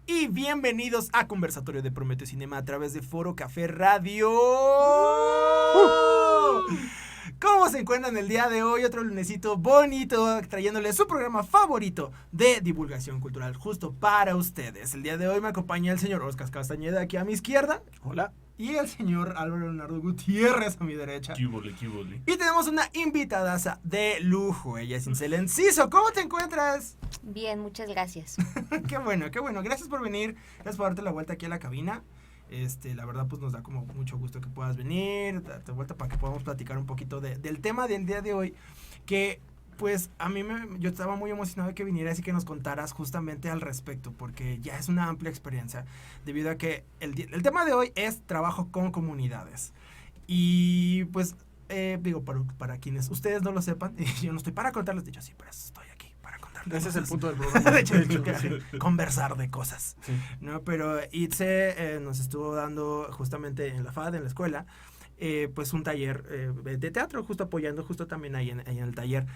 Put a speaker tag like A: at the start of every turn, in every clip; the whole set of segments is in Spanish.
A: y bienvenidos a Conversatorio de Prometeo Cinema a través de Foro Café Radio. ¿Cómo se encuentran el día de hoy? Otro lunesito bonito, trayéndoles su programa favorito de divulgación cultural justo para ustedes. El día de hoy me acompaña el señor Oscar Castañeda aquí a mi izquierda.
B: Hola.
A: Y el señor Álvaro Leonardo Gutiérrez a mi derecha.
C: ¿Qué hubo?
A: Y tenemos una invitadaza de lujo. Ella es Isel Enciso. ¿Cómo te encuentras?
D: Bien, muchas gracias.
A: Qué bueno. Gracias por venir. Gracias por darte la vuelta aquí a la cabina. La verdad pues nos da como mucho gusto que puedas venir, darte vuelta para que podamos platicar un poquito del tema del día de hoy, que pues yo estaba muy emocionado de que vinieras y que nos contaras justamente al respecto, porque ya es una amplia experiencia, debido a que el tema de hoy es trabajo con comunidades. Y pues, digo, para quienes ustedes no lo sepan, yo no estoy para contarles, de hecho sí, pero estoy aquí para contarles.
B: Ese es el punto del programa.
A: De hecho, conversar de cosas.
B: Sí.
A: ¿No? Pero Itze nos estuvo dando justamente en la FAD, en la escuela, pues un taller de teatro, justo apoyando justo también ahí en el taller.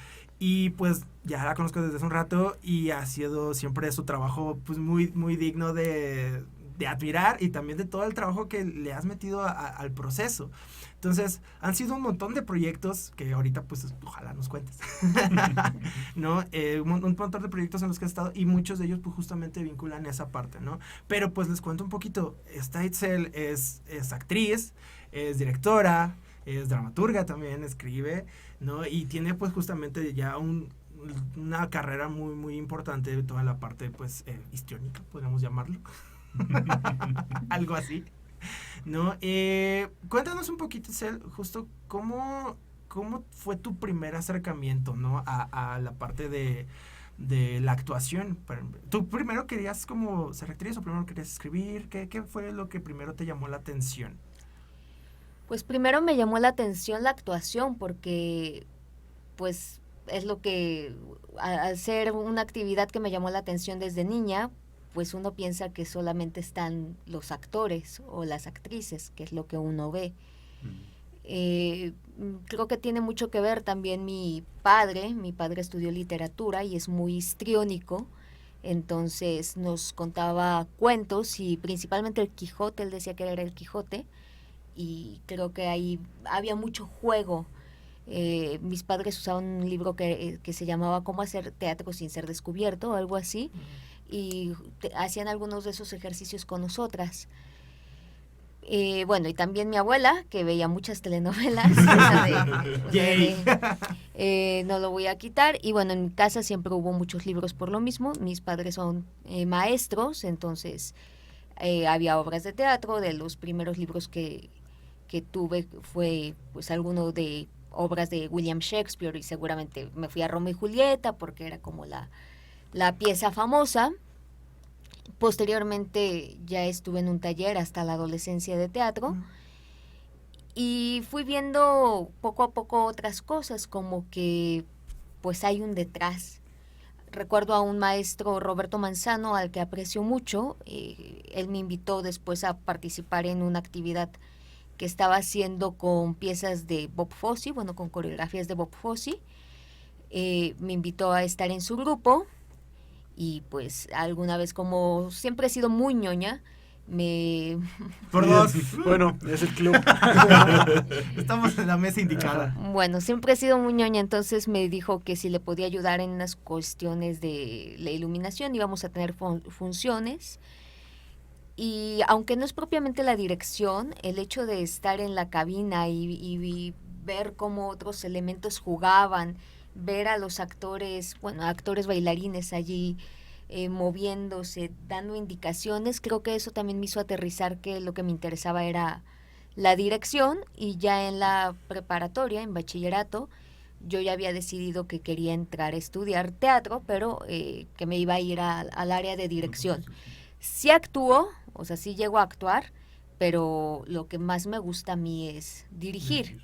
A: Y pues ya la conozco desde hace un rato y ha sido siempre su trabajo pues muy, muy digno de admirar, y también de todo el trabajo que le has metido al proceso. Entonces, han sido un montón de proyectos que ahorita, pues, ojalá nos cuentes. ¿No? Un montón de proyectos en los que has estado, y muchos de ellos, pues, justamente vinculan esa parte, ¿no? Pero, pues, les cuento un poquito. Esta Itzel es actriz, es directora, es dramaturga también, escribe, ¿no? Y tiene, pues, justamente ya una carrera muy, muy importante de toda la parte, pues, histriónica, podríamos llamarlo. Algo así, ¿no? Cuéntanos un poquito, Cel, justo cómo fue tu primer acercamiento, ¿no? A la parte de la actuación. ¿Tú primero querías como ser actriz o primero querías escribir? ¿Qué fue lo que primero te llamó la atención?
D: Pues primero me llamó la atención la actuación, porque pues es lo que, al ser una actividad que me llamó la atención desde niña, pues uno piensa que solamente están los actores o las actrices, que es lo que uno ve. Creo que tiene mucho que ver también mi padre estudió literatura y es muy histriónico, entonces nos contaba cuentos y principalmente el Quijote, él decía que era el Quijote, y creo que ahí había mucho juego. Mis padres usaban un libro que se llamaba Cómo hacer teatro sin ser descubierto o algo así, y hacían algunos de esos ejercicios con nosotras. Bueno, y también mi abuela, que veía muchas telenovelas, no lo voy a quitar. Y bueno, en mi casa siempre hubo muchos libros por lo mismo. Mis padres son maestros, entonces había obras de teatro. De los primeros libros que tuve fue pues alguno de obras de William Shakespeare, y seguramente me fui a Romeo y Julieta porque era como la pieza famosa. Posteriormente ya estuve en un taller hasta la adolescencia de teatro, y fui viendo poco a poco otras cosas, como que pues hay un detrás. Recuerdo a un maestro, Roberto Manzano, al que aprecio mucho. Él me invitó después a participar en una actividad que estaba haciendo con piezas de Bob Fosse, bueno, con coreografías de Bob Fosse. Me invitó a estar en su grupo, y pues alguna vez, como siempre he sido muy ñoña,
A: Por dos.
B: Bueno, es el club.
A: Estamos en la mesa indicada.
D: Bueno, siempre he sido muy ñoña, entonces me dijo que si le podía ayudar en unas cuestiones de la iluminación, íbamos a tener funciones. Y aunque no es propiamente la dirección, el hecho de estar en la cabina y ver cómo otros elementos jugaban, ver a los actores bailarines allí moviéndose, dando indicaciones, creo que eso también me hizo aterrizar que lo que me interesaba era la dirección. Y ya en la preparatoria, en bachillerato, yo ya había decidido que quería entrar a estudiar teatro, pero que me iba a ir al área de dirección. Sí actúo, o sea, sí llego a actuar, pero lo que más me gusta a mí es dirigir.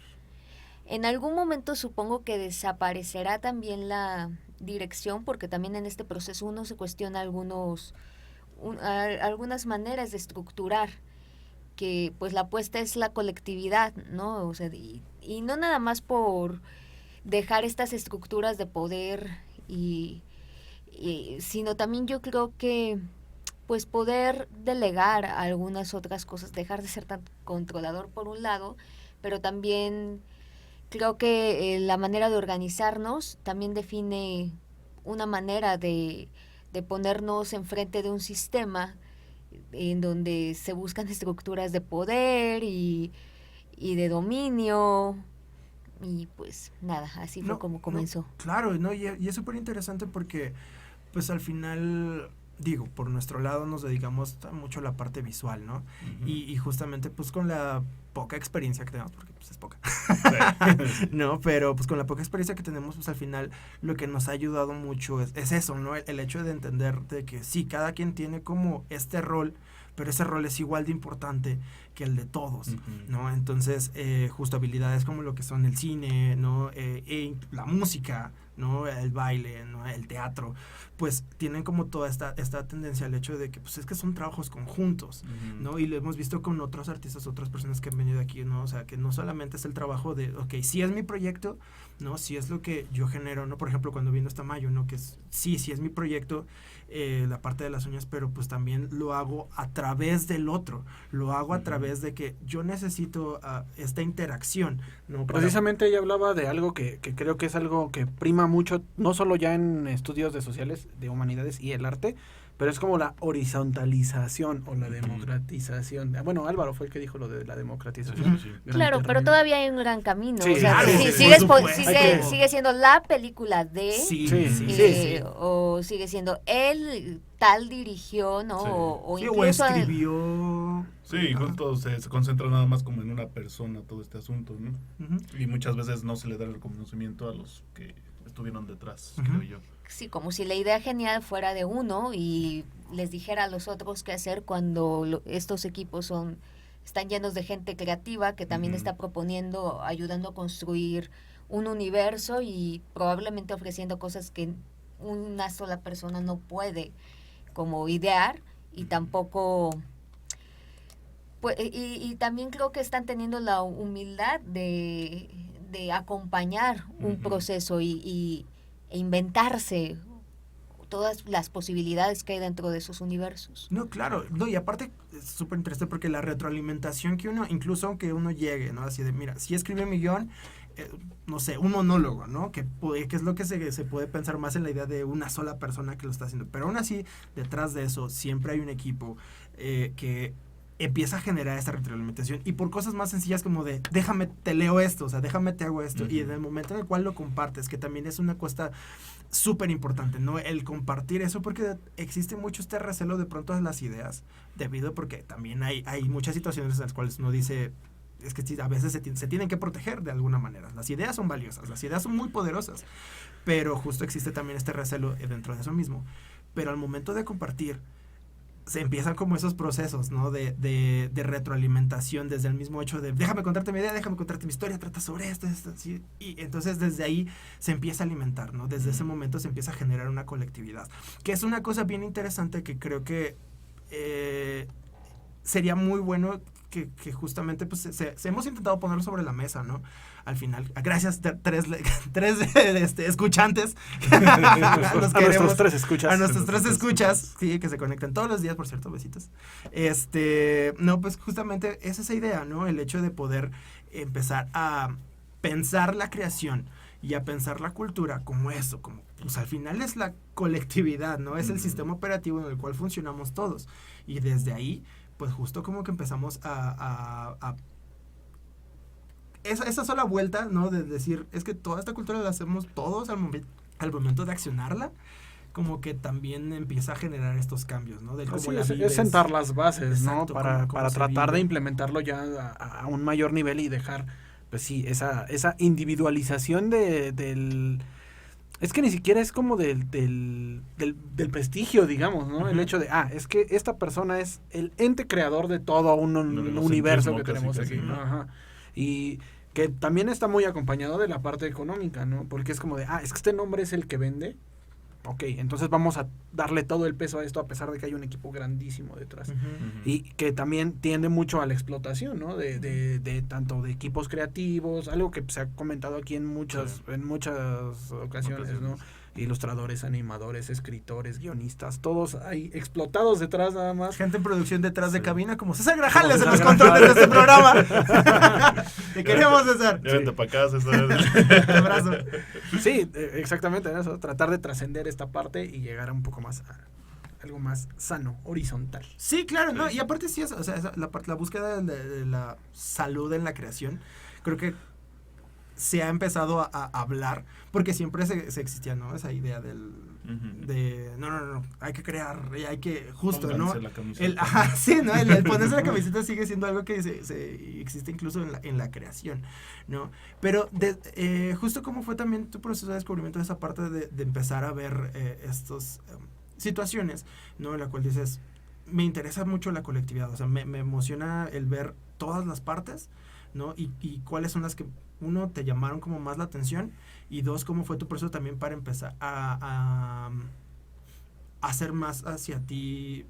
D: En algún momento supongo que desaparecerá también la dirección, porque también en este proceso uno se cuestiona algunas maneras de estructurar, que pues la apuesta es la colectividad, ¿no? O sea, y no nada más por dejar estas estructuras de poder, sino también yo creo que pues poder delegar algunas otras cosas, dejar de ser tan controlador por un lado, pero también creo que la manera de organizarnos también define una manera de ponernos enfrente de un sistema en donde se buscan estructuras de poder y de dominio, y pues nada, así fue como comenzó.
A: Claro, ¿no? Y es súper interesante porque pues al final, digo, por nuestro lado nos dedicamos mucho a la parte visual, ¿no?
C: Uh-huh.
A: Y justamente pues con la poca experiencia que tenemos, porque pues es poca,
C: Sí.
A: no, pero pues con la poca experiencia que tenemos, pues al final lo que nos ha ayudado mucho es eso, ¿no? El hecho de entender de que sí, cada quien tiene como este rol, pero ese rol es igual de importante que el de todos,
C: Uh-huh.
A: ¿no? Entonces, justo habilidades como lo que son el cine, ¿no? La música, ¿no? El baile, ¿no? El teatro, pues tienen como toda esta tendencia al hecho de que, pues es que son trabajos conjuntos,
C: Uh-huh.
A: ¿no? Y lo hemos visto con otros artistas, otras personas que han venido aquí, ¿no? O sea, que no solamente es el trabajo de, ok, sí es mi proyecto, ¿no? Sí es lo que yo genero, ¿no? Por ejemplo, cuando vino esta Mayo, ¿no? Que sí es mi proyecto, la parte de las uñas, pero pues también lo hago a través del otro, lo hago a través de que yo necesito esta interacción, ¿no?
B: Precisamente ella hablaba de algo que creo que es algo que prima mucho, no solo ya en estudios de sociales, de humanidades y el arte, pero es como la horizontalización o la democratización. Bueno, Álvaro fue el que dijo lo de la democratización.
C: Sí.
B: Gran
D: Claro, pero
B: término.
D: todavía hay un gran camino.
B: Sí,
D: o sea,
B: claro,
D: si-
B: sí,
D: sigues
A: por
D: po-
A: supuesto.
D: sigue,
B: Hay que-
D: sigue siendo la película de,
A: Sí,
B: Sí,
A: sí,
B: sí,
A: sí.
D: o sigue siendo él tal dirigió, ¿no?
C: Sí.
D: O
A: Sí, o
D: incluso
A: escribió.
C: Sí,
A: Ajá.
C: justo se concentra nada más como en una persona todo este asunto, ¿no?
A: Ujú.
C: Y muchas veces no se le da el reconocimiento a los que estuvieron detrás,
A: Ujú.
C: creo yo.
D: sí, como si la idea genial fuera de uno y les dijera a los otros qué hacer cuando estos equipos están llenos de gente creativa que también
C: Ujú.
D: está proponiendo, ayudando a construir un universo y probablemente ofreciendo cosas que una sola persona no puede como idear y
C: Ujú.
D: tampoco pues, y también creo que están teniendo la humildad de acompañar un
C: Ujú.
D: proceso e inventarse todas las posibilidades que hay dentro de esos universos.
A: No, claro, no, y aparte es súper interesante porque la retroalimentación que uno, incluso aunque uno llegue, ¿no? Así de, mira, si escribe mi guión, no sé, un monólogo, ¿no? Que es lo que se puede pensar más en la idea de una sola persona que lo está haciendo. Pero aún así, detrás de eso, siempre hay un equipo que empieza a generar esta retroalimentación y por cosas más sencillas como de déjame te leo esto, o sea, déjame te hago esto.
C: Uh-huh.
A: Y en el momento en el cual lo compartes, que también es una cuesta súper importante, ¿no? El compartir eso, porque existe mucho este recelo de pronto de las ideas, debido porque también hay muchas situaciones en las cuales uno dice, es que sí, a veces se tienen que proteger de alguna manera. Las ideas son valiosas, las ideas son muy poderosas, pero justo existe también este recelo dentro de eso mismo. Pero al momento de compartir, se empiezan como esos procesos, ¿no? De retroalimentación desde el mismo hecho de déjame contarte mi idea, déjame contarte mi historia, trata sobre esto, ¿sí? Y entonces desde ahí se empieza a alimentar, ¿no? Desde ese momento se empieza a generar una colectividad, que es una cosa bien interesante que creo que sería muy bueno que justamente pues se hemos intentado ponerlo sobre la mesa, ¿no? Al final, gracias tres escuchantes.
B: A nuestros tres escuchas.
A: A nuestros tres escuchas, sí, que se conectan todos los días, por cierto, besitos. No, pues justamente es esa idea, ¿no? El hecho de poder empezar a pensar la creación y a pensar la cultura como eso, como pues al final es la colectividad, ¿no? Es el sistema operativo en el cual funcionamos todos. Y desde ahí, pues justo como que empezamos a esa sola vuelta, ¿no? De decir, es que toda esta cultura la hacemos todos al momento de accionarla, como que también empieza a generar estos cambios, ¿no? De cómo
B: Sí,
A: la
B: es
A: vives.
B: sentar las bases,
A: Exacto,
B: ¿no? Para
A: cómo se
B: tratar de
A: vive.
B: implementarlo ya a un mayor nivel y dejar, pues sí, esa individualización del... Es que ni siquiera es como del prestigio, digamos, ¿no?
A: Uh-huh.
B: El hecho de, es que esta persona es el ente creador de todo un universo que tenemos
C: casi,
B: aquí, ¿no? Ajá. Y que también está muy acompañado de la parte económica, ¿no? Porque es como de, es que este nombre es el que vende, ok, entonces vamos a darle todo el peso a esto a pesar de que hay un equipo grandísimo detrás. Y que también tiende mucho a la explotación, ¿no? De tanto de equipos creativos, algo que se ha comentado aquí en muchas ocasiones, ¿no? Ilustradores, animadores, escritores, guionistas, todos ahí explotados detrás nada más.
A: Gente en producción detrás de cabina, como César Grajales en los controles de este programa. Te queremos, César.
C: Vente para acá, César.
A: Un abrazo.
B: Sí, exactamente eso, tratar de trascender esta parte y llegar a un poco más a algo más sano, horizontal.
A: Sí, claro, ¿no? Y aparte sí, o sea, la búsqueda de la salud en la creación, creo que se ha empezado a hablar, porque siempre se existía, ¿no? Esa idea de no, hay que crear, hay que, justo,
C: Pónganse
A: ¿no?
C: la camiseta.
A: Sí, ¿no? El ponerse la camiseta sigue siendo algo que se existe incluso en la creación, ¿no? Pero justo cómo fue también tu proceso de descubrimiento de esa parte de empezar a ver estos situaciones, ¿no? En la cual dices, me interesa mucho la colectividad, o sea, me emociona el ver todas las partes, ¿no? Y cuáles son las que, uno, te llamaron como más la atención, y dos, cómo fue tu proceso también para empezar a hacer más hacia ti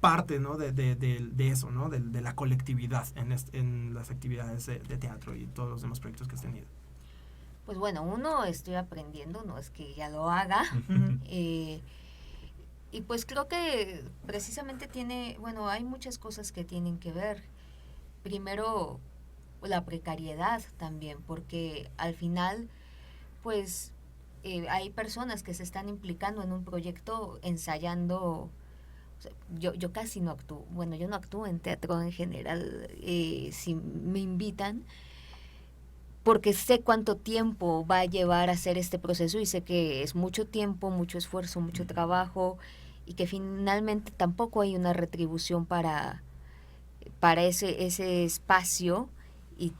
A: parte, ¿no? de eso, ¿no? De la colectividad en las actividades de teatro y todos los demás proyectos que has tenido.
D: Pues bueno, uno, estoy aprendiendo, no es que ya lo haga. Y pues creo que precisamente hay muchas cosas que tienen que ver. Primero, la precariedad también, porque al final, pues, hay personas que se están implicando en un proyecto ensayando. O sea, yo casi no actúo, bueno, yo no actúo en teatro en general, si me invitan, porque sé cuánto tiempo va a llevar a hacer este proceso y sé que es mucho tiempo, mucho esfuerzo, mucho trabajo, y que finalmente tampoco hay una retribución para ese espacio, y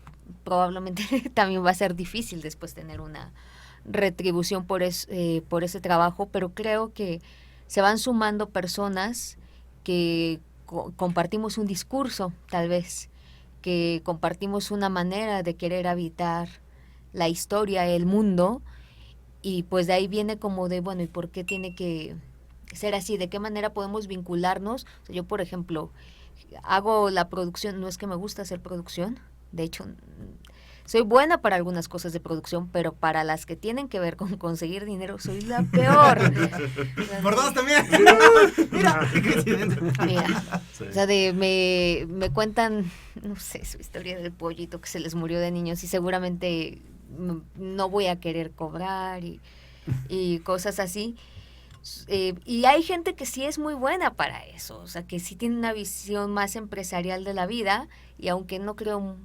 D: probablemente también va a ser difícil después tener una retribución por ese trabajo, pero creo que se van sumando personas que compartimos un discurso, tal vez, que compartimos una manera de querer habitar la historia, el mundo, y pues de ahí viene como de, bueno, ¿y por qué tiene que ser así? ¿De qué manera podemos vincularnos? O sea, yo, por ejemplo, hago la producción, no es que me gusta hacer producción, de hecho, soy buena para algunas cosas de producción, pero para las que tienen que ver con conseguir dinero, soy la peor.
A: Por dos también. Mira, qué coincidente.
D: Mira,
C: Sí.
D: o sea, me cuentan, no sé, su historia del pollito que se les murió de niños y seguramente no voy a querer cobrar y cosas así. Y hay gente que sí es muy buena para eso, o sea, que sí tiene una visión más empresarial de la vida, y aunque no creo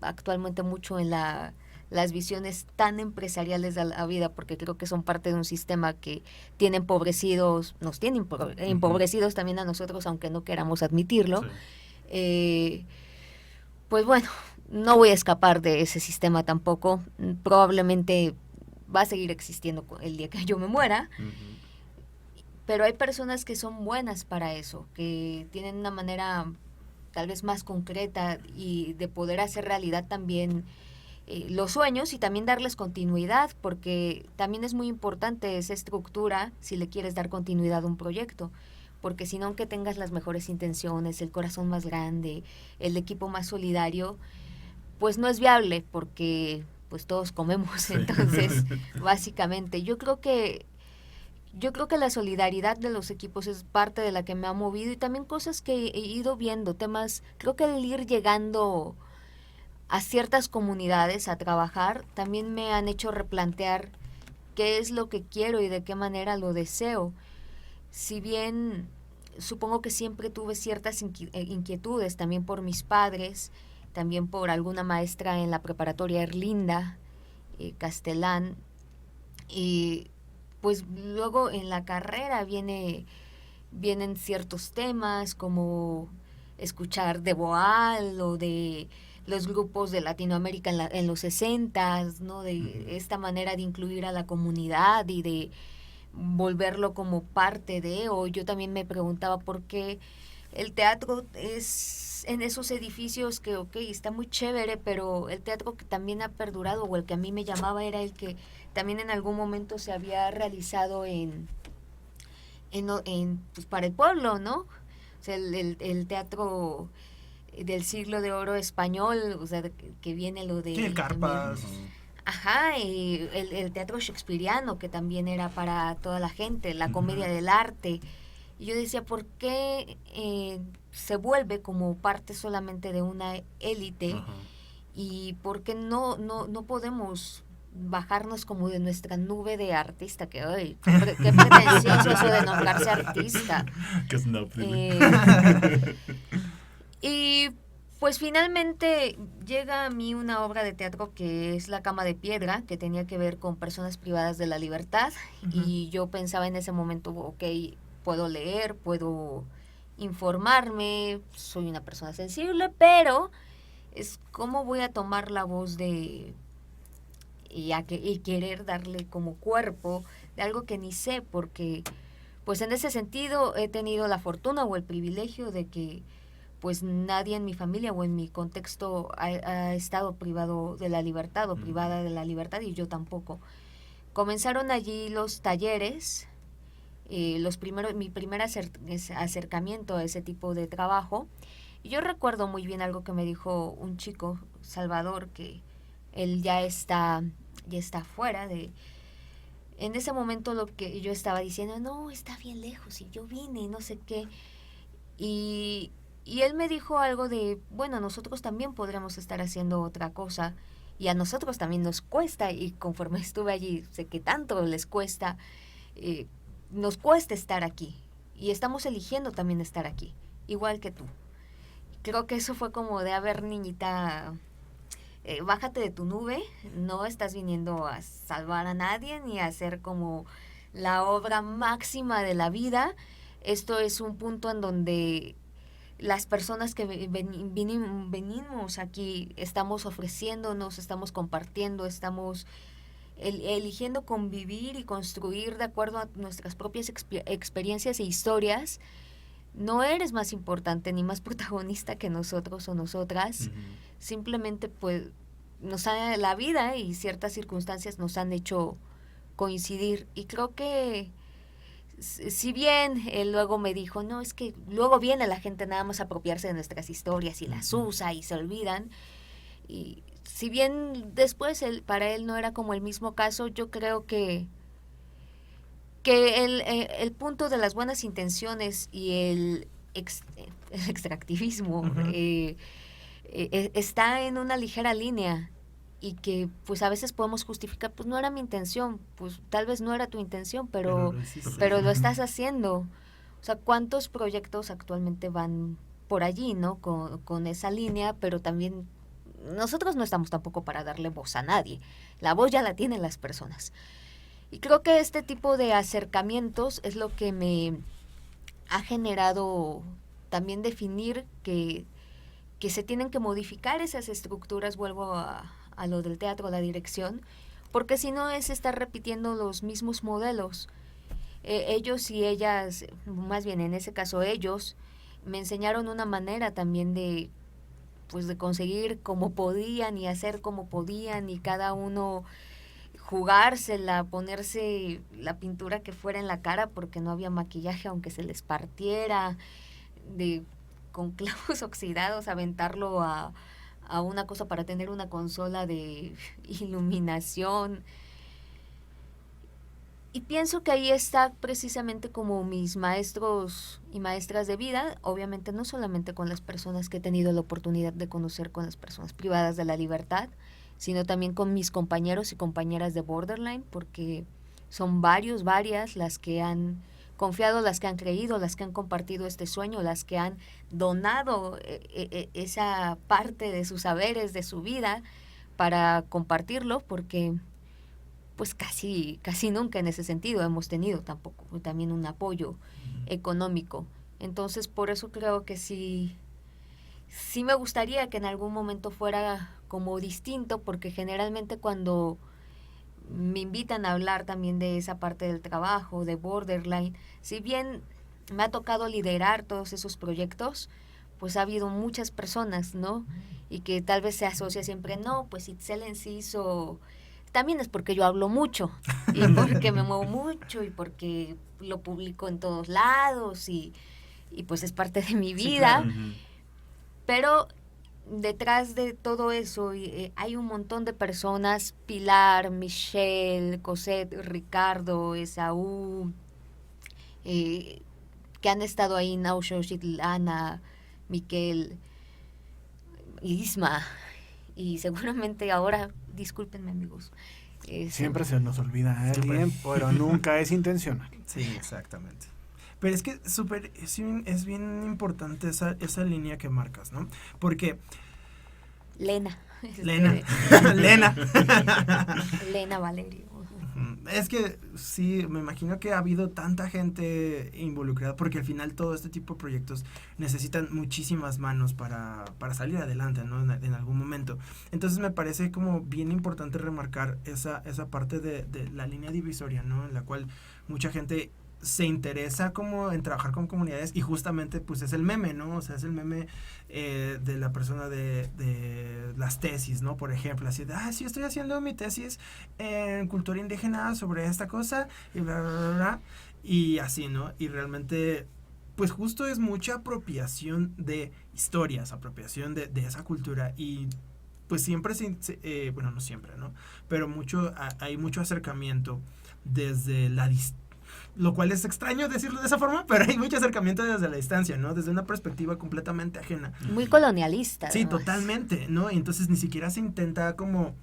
D: actualmente mucho en las visiones tan empresariales de la vida, porque creo que son parte de un sistema que tiene empobrecidos, nos tiene empobrecidos también a nosotros, aunque no queramos admitirlo.
C: Sí.
D: Pues bueno, no voy a escapar de ese sistema tampoco, probablemente va a seguir existiendo el día que yo me muera. Pero hay personas que son buenas para eso, que tienen una manera tal vez más concreta y de poder hacer realidad también los sueños, y también darles continuidad, porque también es muy importante esa estructura si le quieres dar continuidad a un proyecto, porque si no, aunque tengas las mejores intenciones, el corazón más grande, el equipo más solidario, pues no es viable, porque pues todos comemos. Sí. Entonces, básicamente, yo creo que la solidaridad de los equipos es parte de la que me ha movido, y también cosas que he ido viendo, temas, creo que el ir llegando a ciertas comunidades a trabajar también me han hecho replantear qué es lo que quiero y de qué manera lo deseo. Si bien supongo que siempre tuve ciertas inquietudes, también por mis padres, también por alguna maestra en la preparatoria, Erlinda Castellán, y pues luego en la carrera vienen ciertos temas como escuchar de Boal o de los grupos de Latinoamérica en los 60s, ¿no? De esta manera de incluir a la comunidad y de volverlo como parte de, o yo también me preguntaba por qué el teatro es en esos edificios que, está muy chévere, pero el teatro que también ha perdurado, o el que a mí me llamaba, era el que también en algún momento se había realizado en pues para el pueblo, ¿no? O sea, el teatro del siglo de oro español, o sea, que viene lo de...
A: Sí, el Carpas.
D: Ajá, y el teatro shakespeariano, que también era para toda la gente, la comedia del arte. Y yo decía, ¿por qué se vuelve como parte solamente de una élite? Y por qué no podemos bajarnos como de nuestra nube de artista, que ay, qué pretencioso eso de nombrarse artista.
C: Que es no,
D: Y pues finalmente llega a mí una obra de teatro que es La Cama de Piedra, que tenía que ver con personas privadas de la libertad. Y yo pensaba en ese momento, ok, puedo leer, puedo informarme, soy una persona sensible, pero es cómo voy a tomar la voz de... y querer darle como cuerpo de algo que ni sé, porque pues en ese sentido he tenido la fortuna o el privilegio de que pues nadie en mi familia o en mi contexto ha estado privado de la libertad o privada de la libertad, y yo tampoco. Comenzaron allí los talleres, mi primer acercamiento a ese tipo de trabajo. Y yo recuerdo muy bien algo que me dijo un chico, Salvador, que él ya está fuera de... En ese momento lo que yo estaba diciendo, no, está bien lejos, y yo vine y no sé qué. Y él me dijo algo de, bueno, nosotros también podríamos estar haciendo otra cosa, y a nosotros también nos cuesta, y conforme estuve allí, sé que tanto les cuesta, nos cuesta estar aquí, y estamos eligiendo también estar aquí, igual que tú. Creo que eso fue como de, a ver, niñita, bájate de tu nube, no estás viniendo a salvar a nadie, ni a hacer como la obra máxima de la vida. Esto es un punto en donde las personas que venimos aquí estamos ofreciéndonos, estamos compartiendo, estamos eligiendo convivir y construir de acuerdo a nuestras propias experiencias e historias. No eres más importante ni más protagonista que nosotros o nosotras. Simplemente pues la vida y ciertas circunstancias nos han hecho coincidir, y creo que si bien él luego me dijo, no, es que luego viene la gente nada más a apropiarse de nuestras historias y las usa y se olvidan, y si bien después para él no era como el mismo caso, yo creo que el punto de las buenas intenciones y el extractivismo está en una ligera línea, y que pues a veces podemos justificar, pues no era mi intención, pues tal vez no era tu intención, pero lo estás haciendo. O sea, ¿cuántos proyectos actualmente van por allí, ¿no? Con esa línea, pero también nosotros no estamos tampoco para darle voz a nadie. La voz ya la tienen las personas. Y creo que este tipo de acercamientos es lo que me ha generado también definir que se tienen que modificar esas estructuras. Vuelvo a lo del teatro, la dirección, porque si no es estar repitiendo los mismos modelos. Ellos y ellas, más bien en ese caso ellos, me enseñaron una manera también de conseguir como podían y hacer como podían, y cada uno jugársela, ponerse la pintura que fuera en la cara porque no había maquillaje aunque se les partiera, con clavos oxidados aventarlo a una cosa para tener una consola de iluminación. Y pienso que ahí está precisamente como mis maestros y maestras de vida, obviamente no solamente con las personas que he tenido la oportunidad de conocer, con las personas privadas de la libertad, sino también con mis compañeros y compañeras de Borderline, porque son varias las que han confiado, las que han creído, las que han compartido este sueño, las que han donado esa parte de sus saberes, de su vida, para compartirlo, porque pues casi nunca en ese sentido hemos tenido tampoco también un apoyo económico. Entonces por eso creo que sí me gustaría que en algún momento fuera como distinto, porque generalmente cuando me invitan a hablar también de esa parte del trabajo, de Borderline, si bien me ha tocado liderar todos esos proyectos, pues ha habido muchas personas, ¿no? Y que tal vez se asocia siempre, no, pues Itzel en sí hizo también es porque yo hablo mucho y porque me muevo mucho y porque lo publico en todos lados y pues es parte de mi
A: Sí,
D: vida.
A: claro.
D: Pero detrás de todo eso hay un montón de personas, Pilar, Michelle, Cosette, Ricardo, Esaú, que han estado ahí, Naushositl, Ana, Miquel, Isma, y seguramente ahora, discúlpenme amigos.
B: Siempre se nos olvida a alguien, pero nunca es intencional.
A: Sí, exactamente. Pero es que es bien importante esa línea que marcas, ¿no? Porque
D: Lena.
A: Lena.
D: Lena Valerio.
A: Es que sí, me imagino que ha habido tanta gente involucrada, porque al final todo este tipo de proyectos necesitan muchísimas manos para salir adelante, ¿no? En algún momento. Entonces me parece como bien importante remarcar esa parte de la línea divisoria, ¿no? En la cual mucha gente se interesa como en trabajar con comunidades y justamente pues es el meme, ¿no? O sea, es el meme de la persona de las tesis, ¿no? Por ejemplo, así de, sí, estoy haciendo mi tesis en cultura indígena sobre esta cosa y bla, bla, bla, bla, y así, ¿no? Y realmente pues justo es mucha apropiación de historias, apropiación de esa cultura y pues siempre, bueno, no siempre, ¿no? Pero hay mucho acercamiento desde la distancia, lo cual es extraño decirlo de esa forma, pero hay mucho acercamiento desde la distancia, ¿no? Desde una perspectiva completamente ajena.
D: Muy colonialista.
A: Sí,
D: además.
A: Totalmente, ¿no? Y entonces ni siquiera se intenta como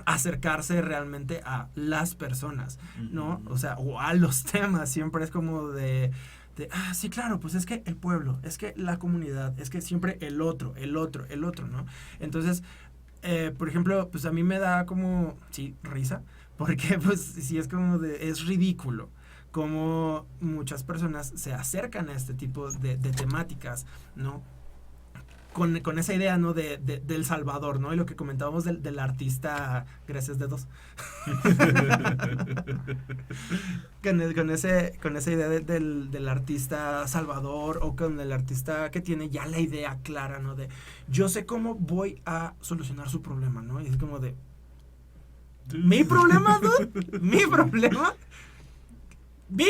A: acercarse realmente a las personas, ¿no? O sea, o a los temas, siempre es como sí, claro, pues es que el pueblo, es que la comunidad, es que siempre el otro, ¿no? Entonces, por ejemplo, pues a mí me da como, sí, risa, porque pues sí es como es ridículo cómo muchas personas se acercan a este tipo de temáticas, ¿no? Con esa idea, ¿no? Del Salvador, ¿no? Y lo que comentábamos del artista, gracias dedos. con esa idea del artista Salvador o con el artista que tiene ya la idea clara, ¿no? De yo sé cómo voy a solucionar su problema, ¿no? Y es como de ¿mi problema, dude? ¿Mi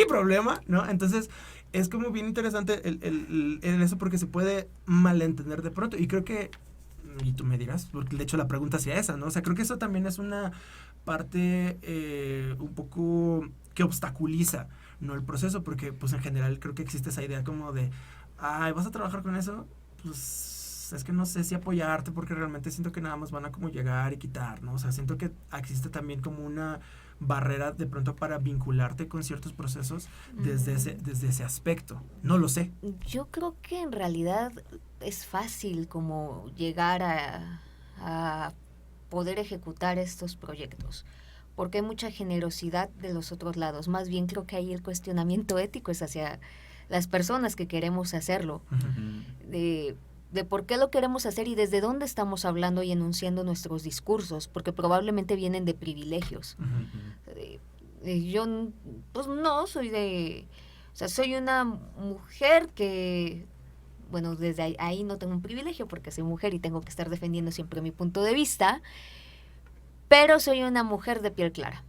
A: problema? ¿No? Entonces es como bien interesante el eso porque se puede malentender de pronto y creo que, y tú me dirás, porque de hecho la pregunta hacia esa, ¿no? O sea, creo que eso también es una parte un poco que obstaculiza, ¿no? El proceso, porque pues en general creo que existe esa idea como de, ¿vas a trabajar con eso? Pues es que no sé si apoyarte porque realmente siento que nada más van a como llegar y quitar, ¿no? O sea, siento que existe también como una barrera de pronto para vincularte con ciertos procesos desde ese aspecto. No lo sé.
D: Yo creo que en realidad es fácil como llegar a poder ejecutar estos proyectos, porque hay mucha generosidad de los otros lados. Más bien creo que ahí el cuestionamiento ético es hacia las personas que queremos hacerlo. De por qué lo queremos hacer y desde dónde estamos hablando y enunciando nuestros discursos, porque probablemente vienen de privilegios. Yo, pues no, soy una mujer que, bueno, desde ahí no tengo un privilegio porque soy mujer y tengo que estar defendiendo siempre mi punto de vista, pero soy una mujer de piel clara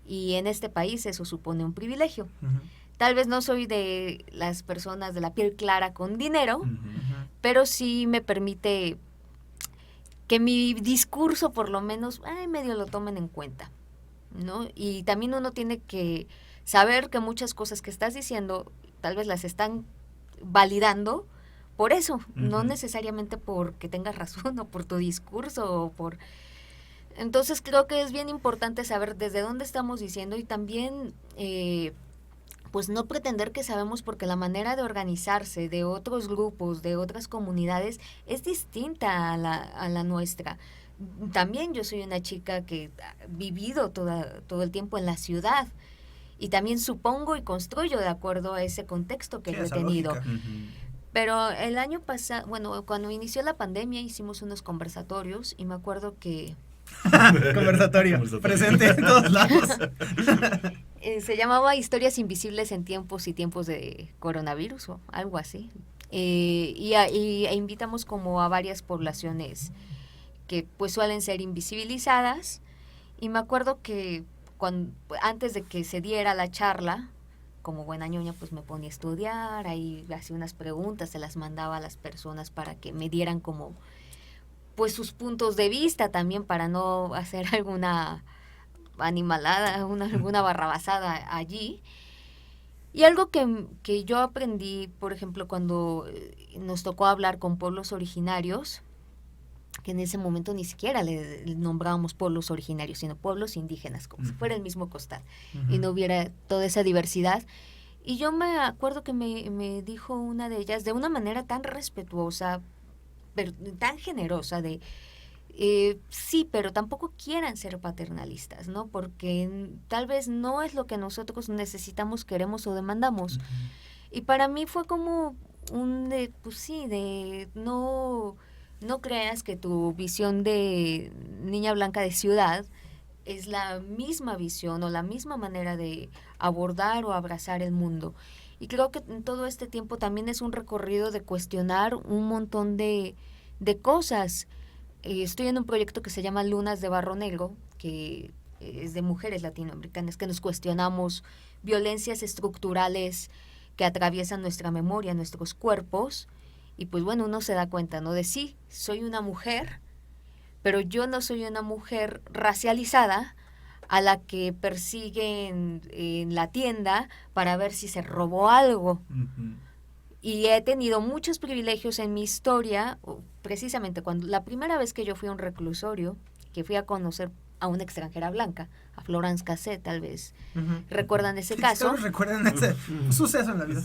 D: y en este país eso supone un privilegio. Tal vez no soy de las personas de la piel clara con dinero, pero sí me permite que mi discurso por lo menos medio lo tomen en cuenta, ¿no? Y también uno tiene que saber que muchas cosas que estás diciendo tal vez las están validando por eso, no necesariamente porque tengas razón o por tu discurso o por... Entonces creo que es bien importante saber desde dónde estamos diciendo y también... pues no pretender que sabemos porque la manera de organizarse de otros grupos, de otras comunidades, es distinta a la nuestra. También yo soy una chica que ha vivido todo el tiempo en la ciudad y también supongo y construyo de acuerdo a ese contexto que yo he tenido. Pero el año pasado, bueno, cuando inició la pandemia hicimos unos conversatorios y me acuerdo que...
A: Conversatorio, presente en todos lados.
D: Se llamaba Historias Invisibles en Tiempos y Tiempos de Coronavirus o algo así. E invitamos como a varias poblaciones que pues suelen ser invisibilizadas Y me acuerdo que antes de que se diera la charla, como buena ñoña, pues me ponía a estudiar, ahí hacía unas preguntas, se las mandaba a las personas para que me dieran como, pues sus puntos de vista también, para no hacer alguna animalada, alguna barrabasada allí. Y algo que yo aprendí, por ejemplo, cuando nos tocó hablar con pueblos originarios, que en ese momento ni siquiera le nombrábamos pueblos originarios, sino pueblos indígenas, como si fuera el mismo costal, y no hubiera toda esa diversidad. Y yo me acuerdo que me dijo una de ellas, de una manera tan respetuosa, pero tan generosa, de sí, pero tampoco quieran ser paternalistas, ¿no? Porque tal vez no es lo que nosotros necesitamos, queremos o demandamos. Y para mí fue como pues sí, de no creas que tu visión de niña blanca de ciudad es la misma visión o la misma manera de abordar o abrazar el mundo. Y creo que en todo este tiempo también es un recorrido de cuestionar un montón de cosas. Estoy en un proyecto que se llama Lunas de Barro Negro, que es de mujeres latinoamericanas, que nos cuestionamos violencias estructurales que atraviesan nuestra memoria, nuestros cuerpos. Y pues bueno, uno se da cuenta, ¿no? De sí, soy una mujer, pero yo no soy una mujer racializada a la que persiguen en la tienda para ver si se robó algo. Y he tenido muchos privilegios en mi historia, precisamente cuando la primera vez que yo fui a un reclusorio, que fui a conocer a una extranjera blanca, a Florence Cassette, tal vez. ¿Recuerdan ese caso?
A: Todos recuerdan ese suceso en la vida.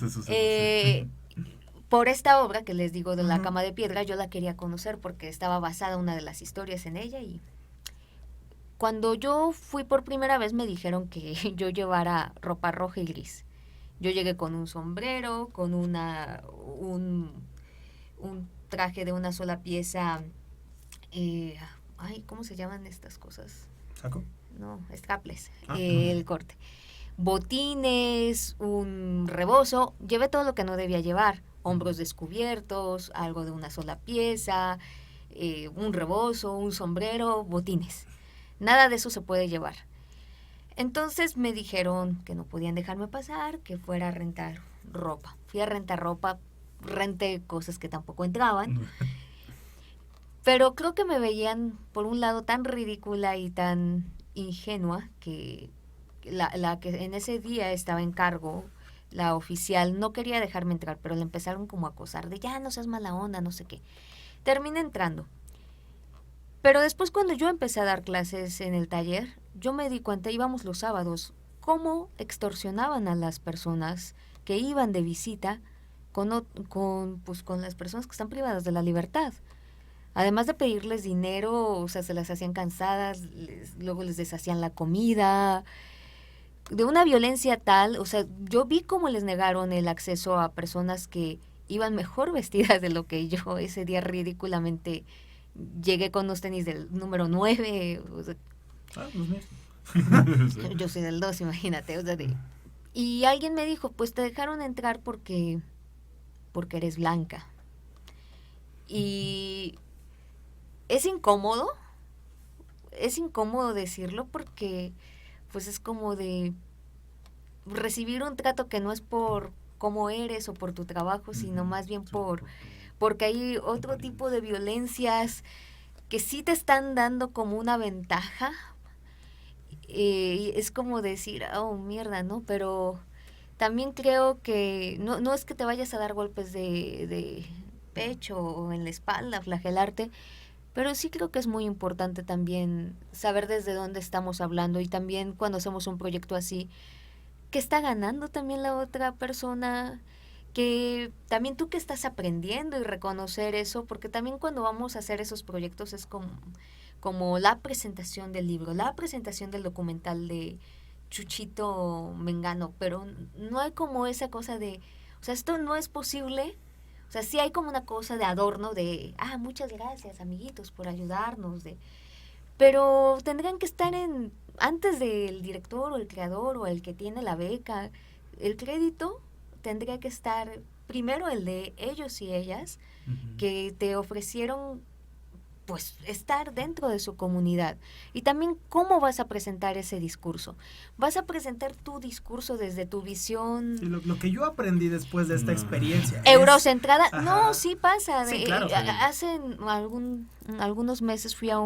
D: Por esta obra que les digo de La Cama de Piedra, yo la quería conocer porque estaba basada una de las historias en ella, y cuando yo fui por primera vez me dijeron que yo llevara ropa roja y gris. Yo llegué con un sombrero, con un traje de una sola pieza, ¿cómo se llaman estas cosas?
A: ¿Saco?
D: No, strapless, el corte. Botines, un rebozo, llevé todo lo que no debía llevar, hombros descubiertos, algo de una sola pieza, un rebozo, un sombrero, botines. Nada de eso se puede llevar. Entonces me dijeron que no podían dejarme pasar, que fuera a rentar ropa. Fui a rentar ropa, renté cosas que tampoco entraban. Pero creo que me veían, por un lado, tan ridícula y tan ingenua que la que en ese día estaba en cargo, la oficial, no quería dejarme entrar, pero le empezaron como a acosar de ya no seas mala onda, no sé qué. Terminé entrando. Pero después, cuando yo empecé a dar clases en el taller, yo me di cuenta, íbamos los sábados, cómo extorsionaban a las personas que iban de visita con las personas que están privadas de la libertad. Además de pedirles dinero, o sea, se las hacían cansadas, luego les deshacían la comida, de una violencia tal, o sea, yo vi cómo les negaron el acceso a personas que iban mejor vestidas de lo que yo. Ese día ridículamente llegué con unos tenis del número 9. O sea,
C: los míos.
D: yo soy del 2, imagínate. O sea, y alguien me dijo, pues te dejaron entrar porque eres blanca. Y es incómodo decirlo porque pues es como de recibir un trato que no es por cómo eres o por tu trabajo, sino más bien porque hay otro tipo de violencias que sí te están dando como una ventaja. Es como decir, oh, mierda, ¿no? Pero también creo que no es que te vayas a dar golpes de pecho o en la espalda, flagelarte, pero sí creo que es muy importante también saber desde dónde estamos hablando, y también cuando hacemos un proyecto así, ¿qué está ganando también la otra persona? Que también tú que estás aprendiendo, y reconocer eso, porque también cuando vamos a hacer esos proyectos es como la presentación del libro, la presentación del documental de Chuchito Mengano, pero no hay como esa cosa de, o sea, esto no es posible. O sea, sí hay como una cosa de adorno de, muchas gracias, amiguitos, por ayudarnos, pero tendrían que estar antes del director o el creador o el que tiene la beca, el crédito tendría que estar primero el de ellos y ellas, que te ofrecieron pues estar dentro de su comunidad. Y también cómo vas a presentar ese discurso. Vas a presentar tu discurso desde tu visión
A: Sí, lo que yo aprendí después de esta experiencia
D: eurocentrada.
A: Ajá.
D: No, sí pasa.
A: Sí, claro.
D: Hace algunos meses fui a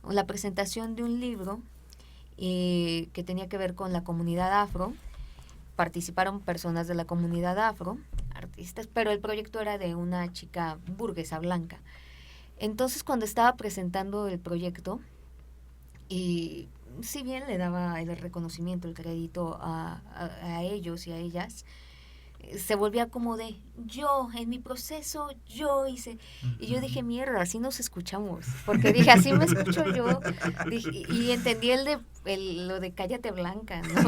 D: la presentación de un libro que tenía que ver con la comunidad afro. Participaron personas de la comunidad afro, artistas, pero el proyecto era de una chica burguesa blanca. Entonces, cuando estaba presentando el proyecto, y si bien le daba el reconocimiento, el crédito a ellos y a ellas, se volvía como de yo, en mi proceso, yo hice. Y yo dije, mierda, así nos escuchamos. Porque dije, así me escucho yo. Y entendí lo de cállate blanca, ¿no?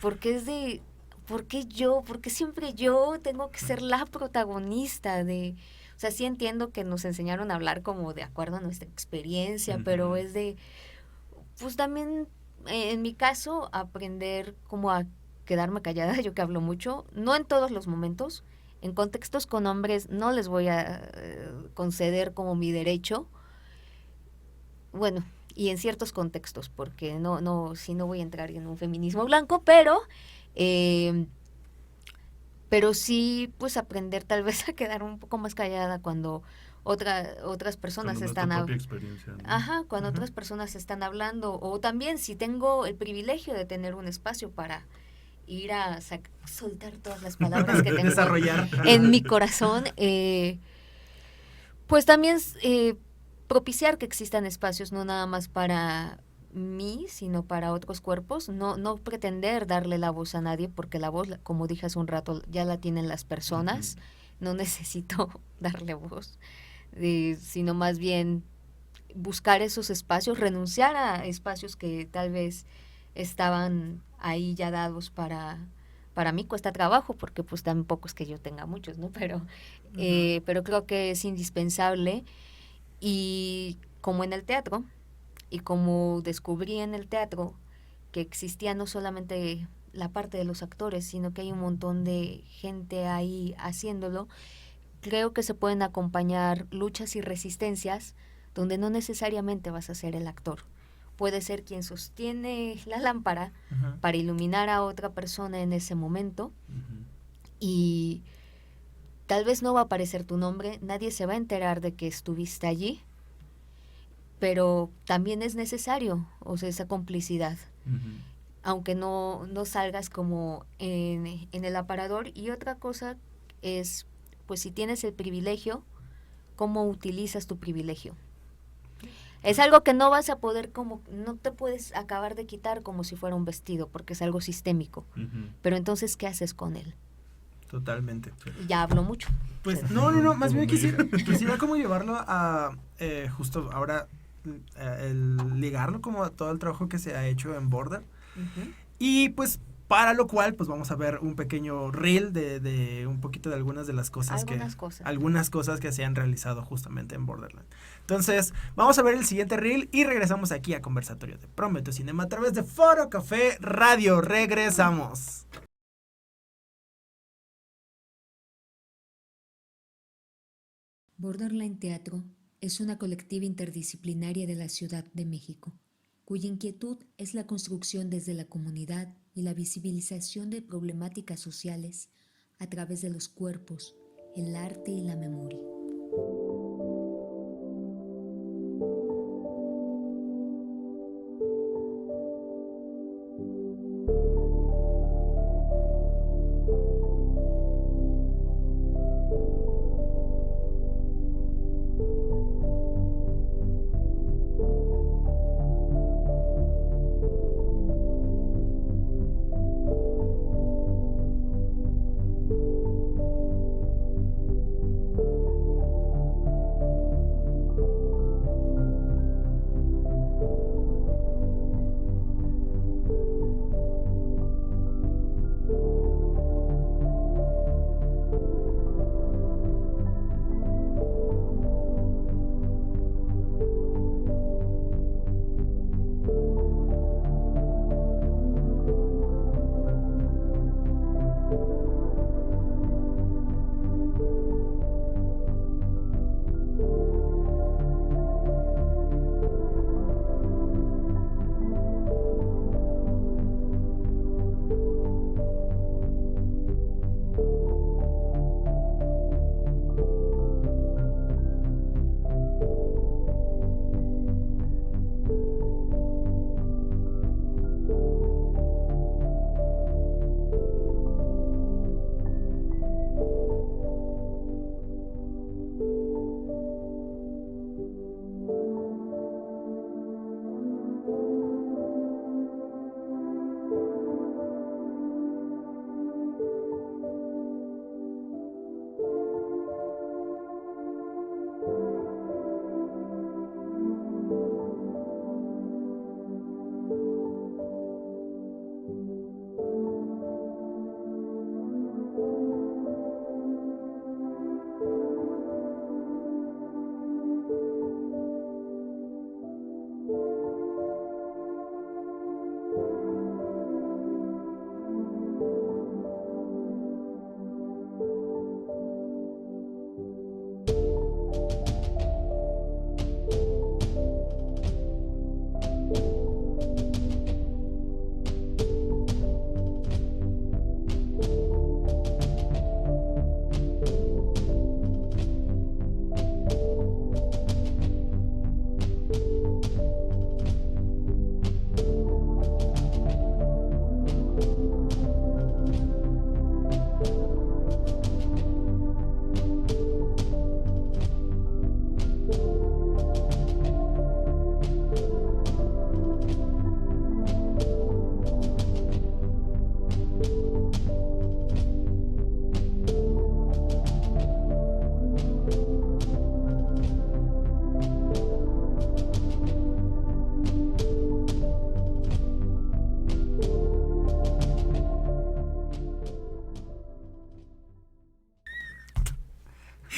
D: Porque es de, ¿por qué yo? ¿Por qué siempre yo tengo que ser la protagonista de... O sea, sí entiendo que nos enseñaron a hablar como de acuerdo a nuestra experiencia, pero es de, pues también, en mi caso, aprender como a quedarme callada, yo que hablo mucho, no en todos los momentos, en contextos con hombres no les voy a conceder como mi derecho, bueno, y en ciertos contextos, porque sí no voy a entrar en un feminismo blanco, pero sí, pues aprender tal vez a quedar un poco más callada cuando otras personas
C: Cuando no es
D: están
C: tu propia experiencia, ¿no?
D: Ajá, cuando otras personas están hablando, o también si tengo el privilegio de tener un espacio para ir a soltar todas las palabras que tengo
A: Desarrollar.
D: en mi corazón, pues también propiciar que existan espacios no nada más para mí, sino para otros cuerpos, no pretender darle la voz a nadie, porque la voz, como dije hace un rato, ya la tienen las personas, no necesito darle voz, sino más bien buscar esos espacios, renunciar a espacios que tal vez estaban ahí ya dados para mí. Cuesta trabajo porque pues tampoco es que yo tenga muchos, ¿no? Pero creo que es indispensable. Y como en el teatro, y como descubrí en el teatro que existía no solamente la parte de los actores, sino que hay un montón de gente ahí haciéndolo, creo que se pueden acompañar luchas y resistencias donde no necesariamente vas a ser el actor. Puede ser quien sostiene la lámpara para iluminar a otra persona en ese momento, y tal vez no va a aparecer tu nombre, nadie se va a enterar de que estuviste allí, pero también es necesario, o sea, esa complicidad, aunque no salgas como en el aparador. Y otra cosa es, pues si tienes el privilegio, ¿cómo utilizas tu privilegio? Es algo que no vas a poder, como no te puedes acabar de quitar como si fuera un vestido, porque es algo sistémico. Pero entonces, ¿qué haces con él?
A: Totalmente.
D: Ya hablo mucho.
A: Pues no, más bien quisiera como llevarlo a justo ahora, el ligarlo como a todo el trabajo que se ha hecho en Border. Y pues para lo cual pues vamos a ver un pequeño reel de un poquito de algunas de las cosas algunas cosas que se han realizado justamente en Borderland. Entonces vamos a ver el siguiente reel y regresamos aquí a Conversatorio de Prometeo Cinema a través de Foro Café Radio. Regresamos.
E: Borderline Teatro es una colectiva interdisciplinaria de la Ciudad de México, cuya inquietud es la construcción desde la comunidad y la visibilización de problemáticas sociales a través de los cuerpos, el arte y la memoria.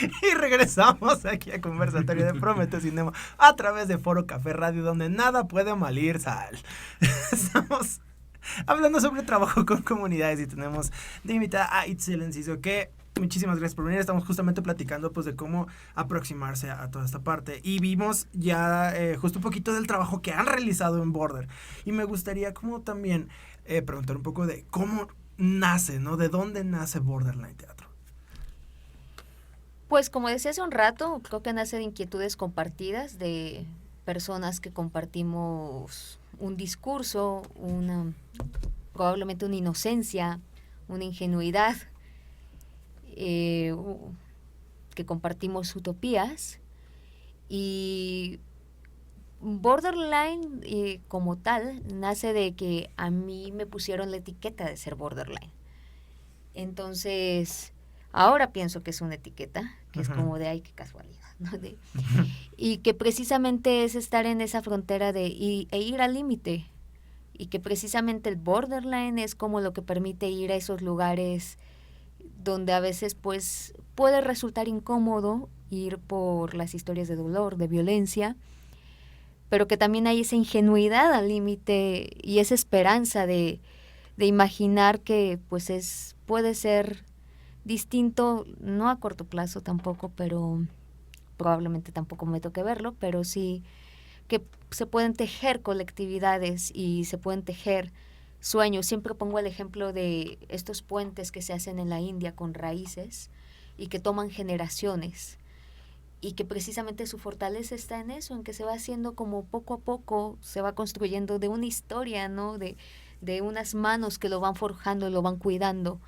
A: Y regresamos aquí a Conversatorio de Prometeo Cinema a través de Foro Café Radio, donde nada puede malir sal. Estamos hablando sobre trabajo con comunidades y tenemos de invitada a Itzel Enciso, que muchísimas gracias por venir. Estamos justamente platicando pues de cómo aproximarse a toda esta parte y vimos ya justo un poquito del trabajo que han realizado en Border, y me gustaría como también preguntar un poco de cómo nace, ¿no? ¿De dónde nace Borderline Teatro?
D: Pues como decía hace un rato, creo que nace de inquietudes compartidas de personas que compartimos un discurso, probablemente una inocencia, una ingenuidad, que compartimos utopías, y Borderline como tal nace de que a mí me pusieron la etiqueta de ser borderline. Entonces, ahora pienso que es una etiqueta, que es como de ay, qué casualidad, ¿no? Y que precisamente es estar en esa frontera e ir al límite, y que precisamente el borderline es como lo que permite ir a esos lugares donde a veces pues puede resultar incómodo ir por las historias de dolor, de violencia, pero que también hay esa ingenuidad al límite y esa esperanza de imaginar que pues puede ser distinto, no a corto plazo tampoco, pero probablemente tampoco me toque verlo, pero sí que se pueden tejer colectividades y se pueden tejer sueños. Siempre pongo el ejemplo de estos puentes que se hacen en la India con raíces y que toman generaciones, y que precisamente su fortaleza está en eso, en que se va haciendo como poco a poco, se va construyendo de una historia, ¿no? De unas manos que lo van forjando, lo van cuidando.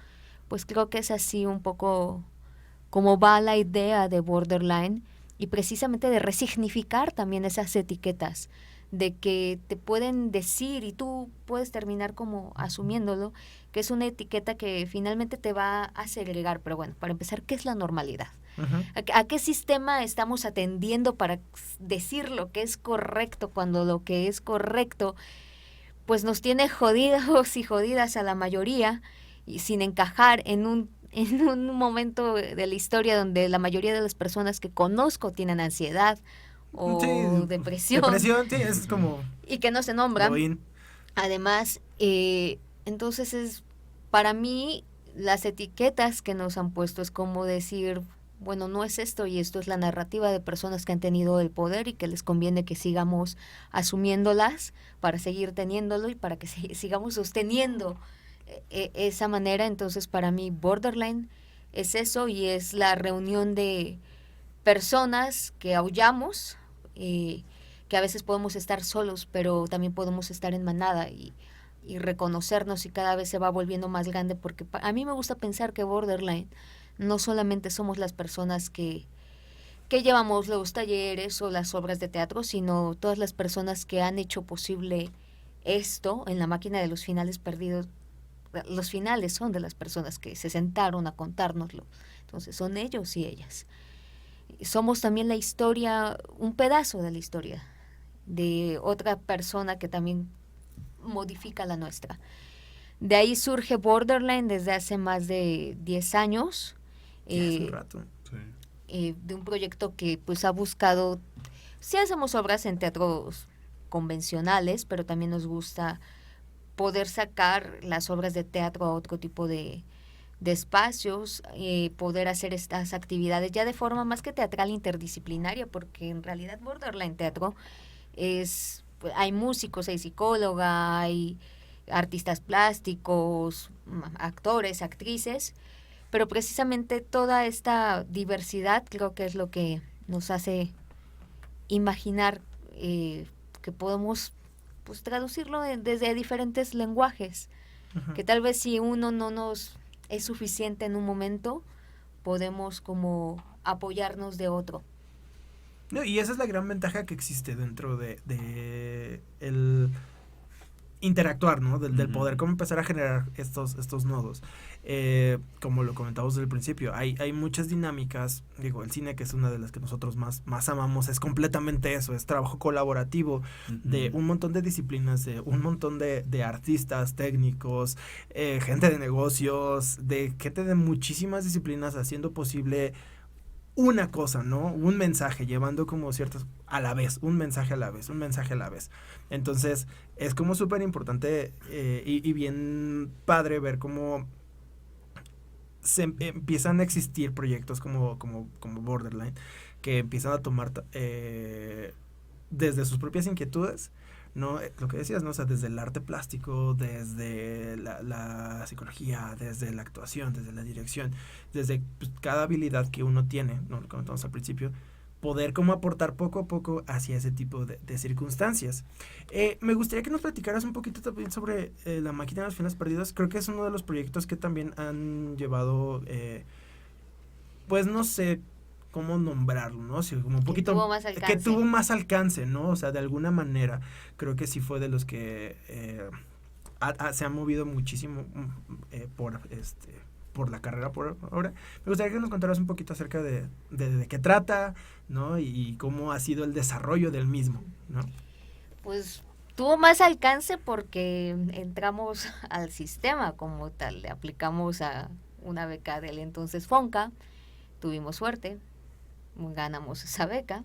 D: Pues creo que es así un poco como va la idea de Borderline, y precisamente de resignificar también esas etiquetas, de que te pueden decir y tú puedes terminar como asumiéndolo, que es una etiqueta que finalmente te va a segregar. Pero bueno, para empezar, ¿qué es la normalidad?
A: Uh-huh.
D: ¿A qué sistema estamos atendiendo para decir lo que es correcto cuando lo que es correcto pues nos tiene jodidos y jodidas a la mayoría, y sin encajar en un momento de la historia donde la mayoría de las personas que conozco tienen ansiedad o depresión.
A: Depresión, sí, es como...
D: Y que no se nombran. Además, entonces es, para mí, las etiquetas que nos han puesto es como decir, bueno, no es esto, y esto es la narrativa de personas que han tenido el poder y que les conviene que sigamos asumiéndolas para seguir teniéndolo y para que sigamos sosteniendo esa manera. Entonces, para mí, Borderline es eso, y es la reunión de personas que aullamos, que a veces podemos estar solos, pero también podemos estar en manada y reconocernos, y cada vez se va volviendo más grande, porque a mí me gusta pensar que Borderline no solamente somos las personas que llevamos los talleres o las obras de teatro, sino todas las personas que han hecho posible esto en la máquina de los finales perdidos. Los finales son de las personas que se sentaron a contárnoslo. Entonces son ellos y ellas. Somos también la historia, un pedazo de la historia de otra persona que también modifica la nuestra. De ahí surge Borderline desde hace más de 10 años.
A: Hace un rato.
C: Sí.
D: De un proyecto que pues ha buscado, sí hacemos obras en teatros convencionales, pero también nos gusta poder sacar las obras de teatro a otro tipo de espacios, poder hacer estas actividades ya de forma más que teatral, interdisciplinaria, porque en realidad Borderline Teatro hay músicos, hay psicóloga, hay artistas plásticos, actores, actrices, pero precisamente toda esta diversidad creo que es lo que nos hace imaginar que podemos pues traducirlo desde diferentes lenguajes, uh-huh. Que tal vez si uno no nos es suficiente en un momento, podemos como apoyarnos de otro.
A: No, y esa es la gran ventaja que existe dentro de el interactuar, ¿no? Del poder, cómo empezar a generar estos nodos. Como lo comentamos desde el principio, hay muchas dinámicas. Digo, el cine, que es una de las que nosotros más amamos, es completamente eso, es trabajo colaborativo de un montón de disciplinas, de un montón de artistas, técnicos, gente de negocios, de gente de muchísimas disciplinas haciendo posible una cosa, ¿no? Un mensaje, llevando como ciertos a la vez, un mensaje a la vez, un mensaje a la vez. Entonces, es como súper importante y bien padre ver cómo empiezan a existir proyectos como Borderline, que empiezan a tomar desde sus propias inquietudes, ¿no? Lo que decías, ¿no? O sea, desde el arte plástico, desde la psicología, desde la actuación, desde la dirección, desde pues, cada habilidad que uno tiene, ¿no? Lo comentamos al principio, poder como aportar poco a poco hacia ese tipo de circunstancias. Me gustaría que nos platicaras un poquito también sobre La máquina de las finales perdidas. Creo que es uno de los proyectos que también han llevado, pues no sé cómo nombrarlo, ¿no? Sí, como un poquito
D: que
A: tuvo más alcance, ¿no? O sea, de alguna manera creo que sí fue de los que se ha movido muchísimo por la carrera por ahora. Me gustaría que nos contaras un poquito acerca de qué trata, ¿no? Y cómo ha sido el desarrollo del mismo, ¿no?
D: Pues tuvo más alcance porque entramos al sistema como tal, le aplicamos a una beca del entonces FONCA, tuvimos suerte, ganamos esa beca.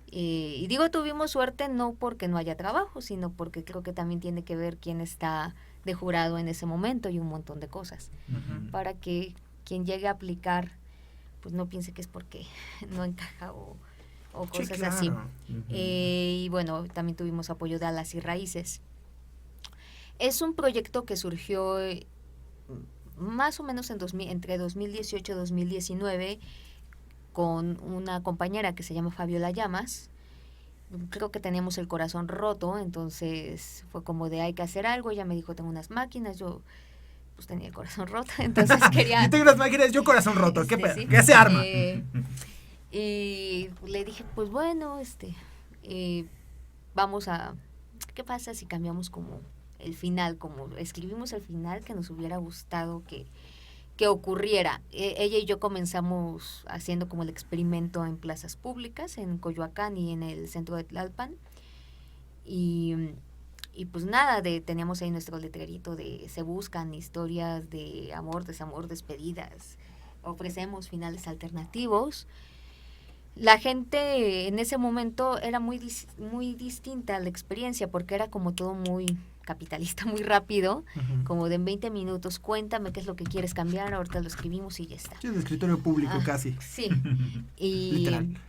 D: Y digo tuvimos suerte no porque no haya trabajo, sino porque creo que también tiene que ver quién está de jurado en ese momento y un montón de cosas. Para que quien llegue a aplicar, pues no piense que es porque no encaja o cosas
A: sí, claro.
D: así. Y bueno, también tuvimos apoyo de Alas y Raíces. Es un proyecto que surgió más o menos entre 2018 y 2019 con una compañera que se llama Fabiola Llamas. Creo que teníamos el corazón roto, entonces fue como de hay que hacer algo. Ella me dijo, tengo unas máquinas, yo pues tenía el corazón roto, entonces quería...
A: Yo tengo unas máquinas, yo corazón roto, ¿qué pedo?
D: Sí.
A: ¿Qué se arma?
D: Y le dije, pues bueno, vamos a... ¿Qué pasa si cambiamos como el final? Como escribimos el final que nos hubiera gustado que ocurriera. Ella y yo comenzamos haciendo como el experimento en plazas públicas, en Coyoacán y en el centro de Tlalpan. Y pues nada, teníamos ahí nuestro letrerito de se buscan historias de amor, desamor, despedidas. Ofrecemos finales alternativos. La gente en ese momento era muy distinta a la experiencia porque era como todo muy capitalista, muy rápido, como de en 20 minutos, cuéntame qué es lo que quieres cambiar, ahorita lo escribimos y ya está.
A: Sí, de escritorio público casi.
D: Sí. Y,
A: literal.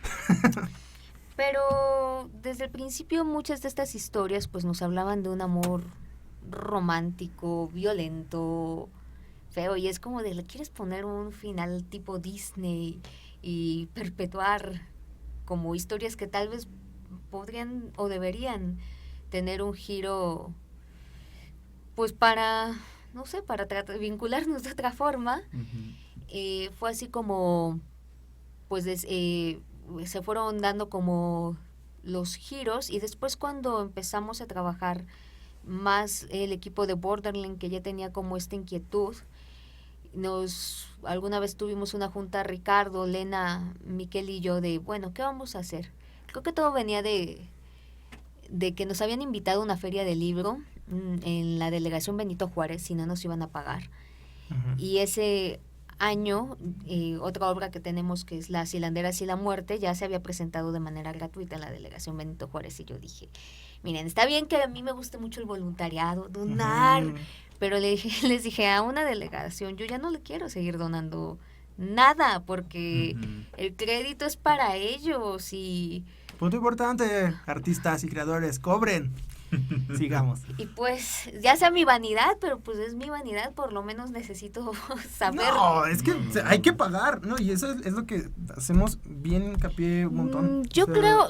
D: Pero desde el principio muchas de estas historias pues nos hablaban de un amor romántico, violento, feo, y es como de, ¿le quieres poner un final tipo Disney y perpetuar como historias que tal vez podrían o deberían tener un giro pues para, no sé, para vincularnos de otra forma? Fue así como pues se fueron dando como los giros y después cuando empezamos a trabajar más el equipo de Borderline, que ya tenía como esta inquietud, alguna vez tuvimos una junta, Ricardo, Lena, Miquel y yo, de bueno, ¿qué vamos a hacer? Creo que todo venía de que nos habían invitado a una feria de libro en la delegación Benito Juárez, si no nos iban a pagar. Y ese año, otra obra que tenemos que es Las hilanderas y la muerte, ya se había presentado de manera gratuita en la delegación Benito Juárez y yo dije, miren, está bien que a mí me guste mucho el voluntariado, donar, pero les dije a una delegación, yo ya no le quiero seguir donando nada porque el crédito es para ellos y...
A: Punto importante, artistas y creadores, cobren. Sigamos.
D: Y pues, ya sea mi vanidad, pero pues es mi vanidad, por lo menos necesito saber.
A: No, es que hay que pagar, ¿no? Y eso es lo que hacemos bien hincapié un montón.
D: Yo creo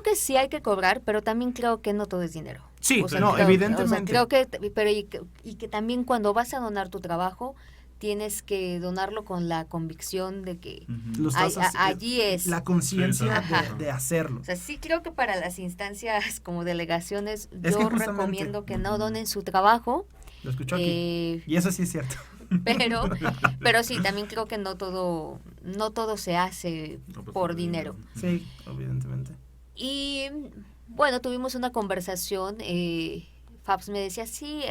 D: que sí hay que cobrar, pero también creo que no todo es dinero.
A: Sí, evidentemente.
D: O sea, creo que, pero y que también cuando vas a donar tu trabajo, tienes que donarlo con la convicción de que allí es.
A: La conciencia de hacerlo.
D: O sea, sí creo que para las instancias como delegaciones,
A: es
D: yo recomiendo que no donen su trabajo.
A: Lo escucho aquí. Y eso sí es cierto.
D: Pero sí, también creo que no todo se hace por dinero.
A: Sí, evidentemente.
D: Y bueno, tuvimos una conversación. Fabs me decía, sí,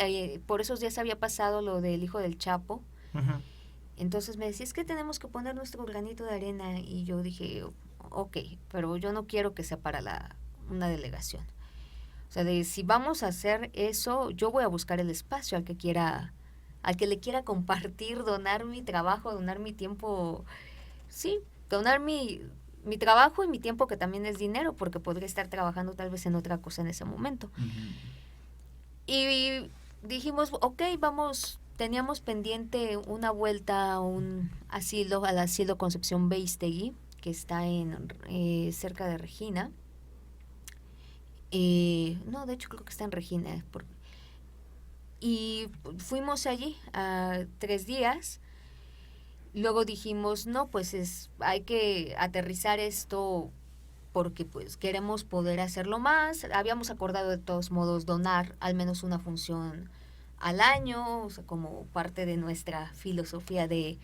D: por esos días había pasado lo del hijo del Chapo. Entonces me decía, es que tenemos que poner nuestro granito de arena, y yo dije, ok, pero yo no quiero que sea para una delegación. O sea, si vamos a hacer eso, yo voy a buscar el espacio al que le quiera compartir, donar mi trabajo, donar mi tiempo, sí, donar mi trabajo y mi tiempo, que también es dinero, porque podría estar trabajando tal vez en otra cosa en ese momento. Y dijimos, ok, teníamos pendiente una vuelta al asilo Concepción Beistegui, que está cerca de Regina. No, de hecho creo que está en Regina. Y fuimos allí a 3 días. Luego dijimos, no, pues hay que aterrizar esto porque pues queremos poder hacerlo más. Habíamos acordado de todos modos donar al menos una función al año, o sea, como parte de nuestra filosofía de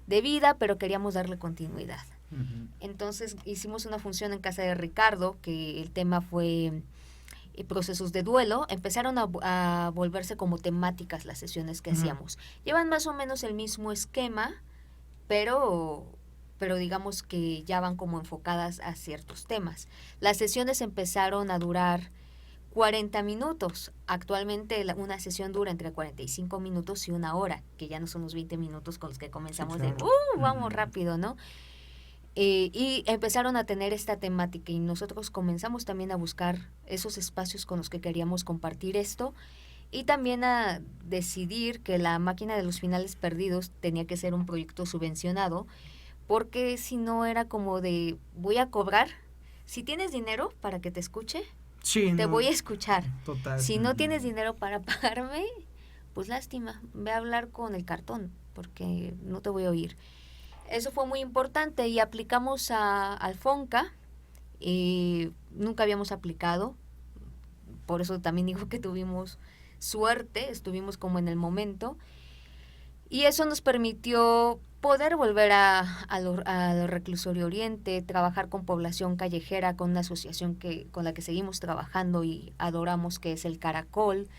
D: vida, pero queríamos darle continuidad. Entonces hicimos una función en casa de Ricardo, que el tema fue procesos de duelo. Empezaron a volverse como temáticas las sesiones que hacíamos. Llevan más o menos el mismo esquema, pero digamos que ya van como enfocadas a ciertos temas. Las sesiones empezaron a durar 40 minutos. Actualmente una sesión dura entre 45 minutos y 1 hora, que ya no son los 20 minutos con los que comenzamos, sí, claro, vamos rápido, ¿no? Y empezaron a tener esta temática, y nosotros comenzamos también a buscar esos espacios con los que queríamos compartir esto, y también a decidir que la máquina de los finales perdidos tenía que ser un proyecto subvencionado, porque si no era como de voy a cobrar, si tienes dinero para que te escuche,
A: sí,
D: te voy a escuchar.
A: Total.
D: Si no tienes dinero para pagarme, pues lástima, ve a hablar con el cartón, porque no te voy a oír. Eso fue muy importante, y aplicamos al FONCA. Nunca habíamos aplicado, por eso también digo que tuvimos suerte, estuvimos como en el momento, y eso nos permitió poder volver al Reclusorio Oriente, trabajar con población callejera, con una asociación con la que seguimos trabajando y adoramos, que es el Caracol,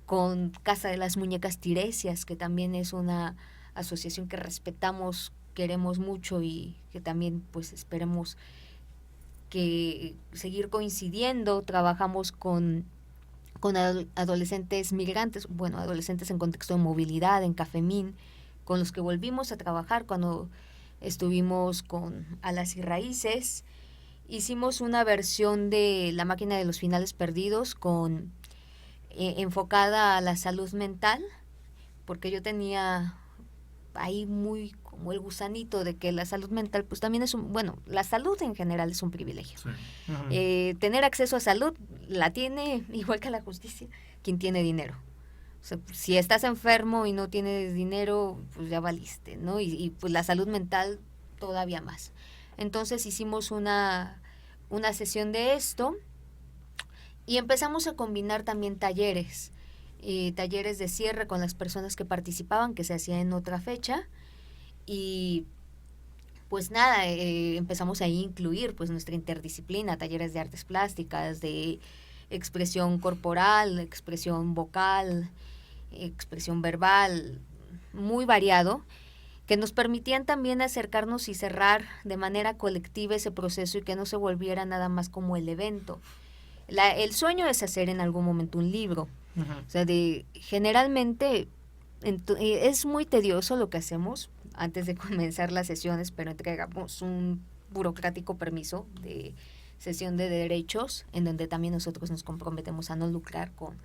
D: con Casa de las Muñecas Tiresias, que también es una asociación que respetamos, queremos mucho, y que también pues esperemos que seguir coincidiendo. Trabajamos con adolescentes migrantes, bueno, adolescentes en contexto de movilidad, en Cafemín, con los que volvimos a trabajar cuando estuvimos con Alas y Raíces. Hicimos una versión de La máquina de los finales perdidos enfocada a la salud mental, porque yo tenía ahí muy como el gusanito de que la salud mental pues también es la salud en general es un privilegio. Sí. Tener acceso a salud la tiene, igual que a la justicia, quien tiene dinero. O sea, si estás enfermo y no tienes dinero, pues ya valiste, ¿no? Y pues la salud mental todavía más. Entonces hicimos una sesión de esto, y empezamos a combinar también talleres de cierre con las personas que participaban, que se hacía en otra fecha. Y pues nada, empezamos a incluir pues nuestra interdisciplina, talleres de artes plásticas, de expresión corporal, expresión vocal, expresión verbal, muy variado, que nos permitían también acercarnos y cerrar de manera colectiva ese proceso, y que no se volviera nada más como el evento. El sueño es hacer en algún momento un libro. O sea, generalmente es muy tedioso lo que hacemos antes de comenzar las sesiones, pero entregamos un burocrático permiso de cesión de derechos, en donde también nosotros nos comprometemos a no lucrar con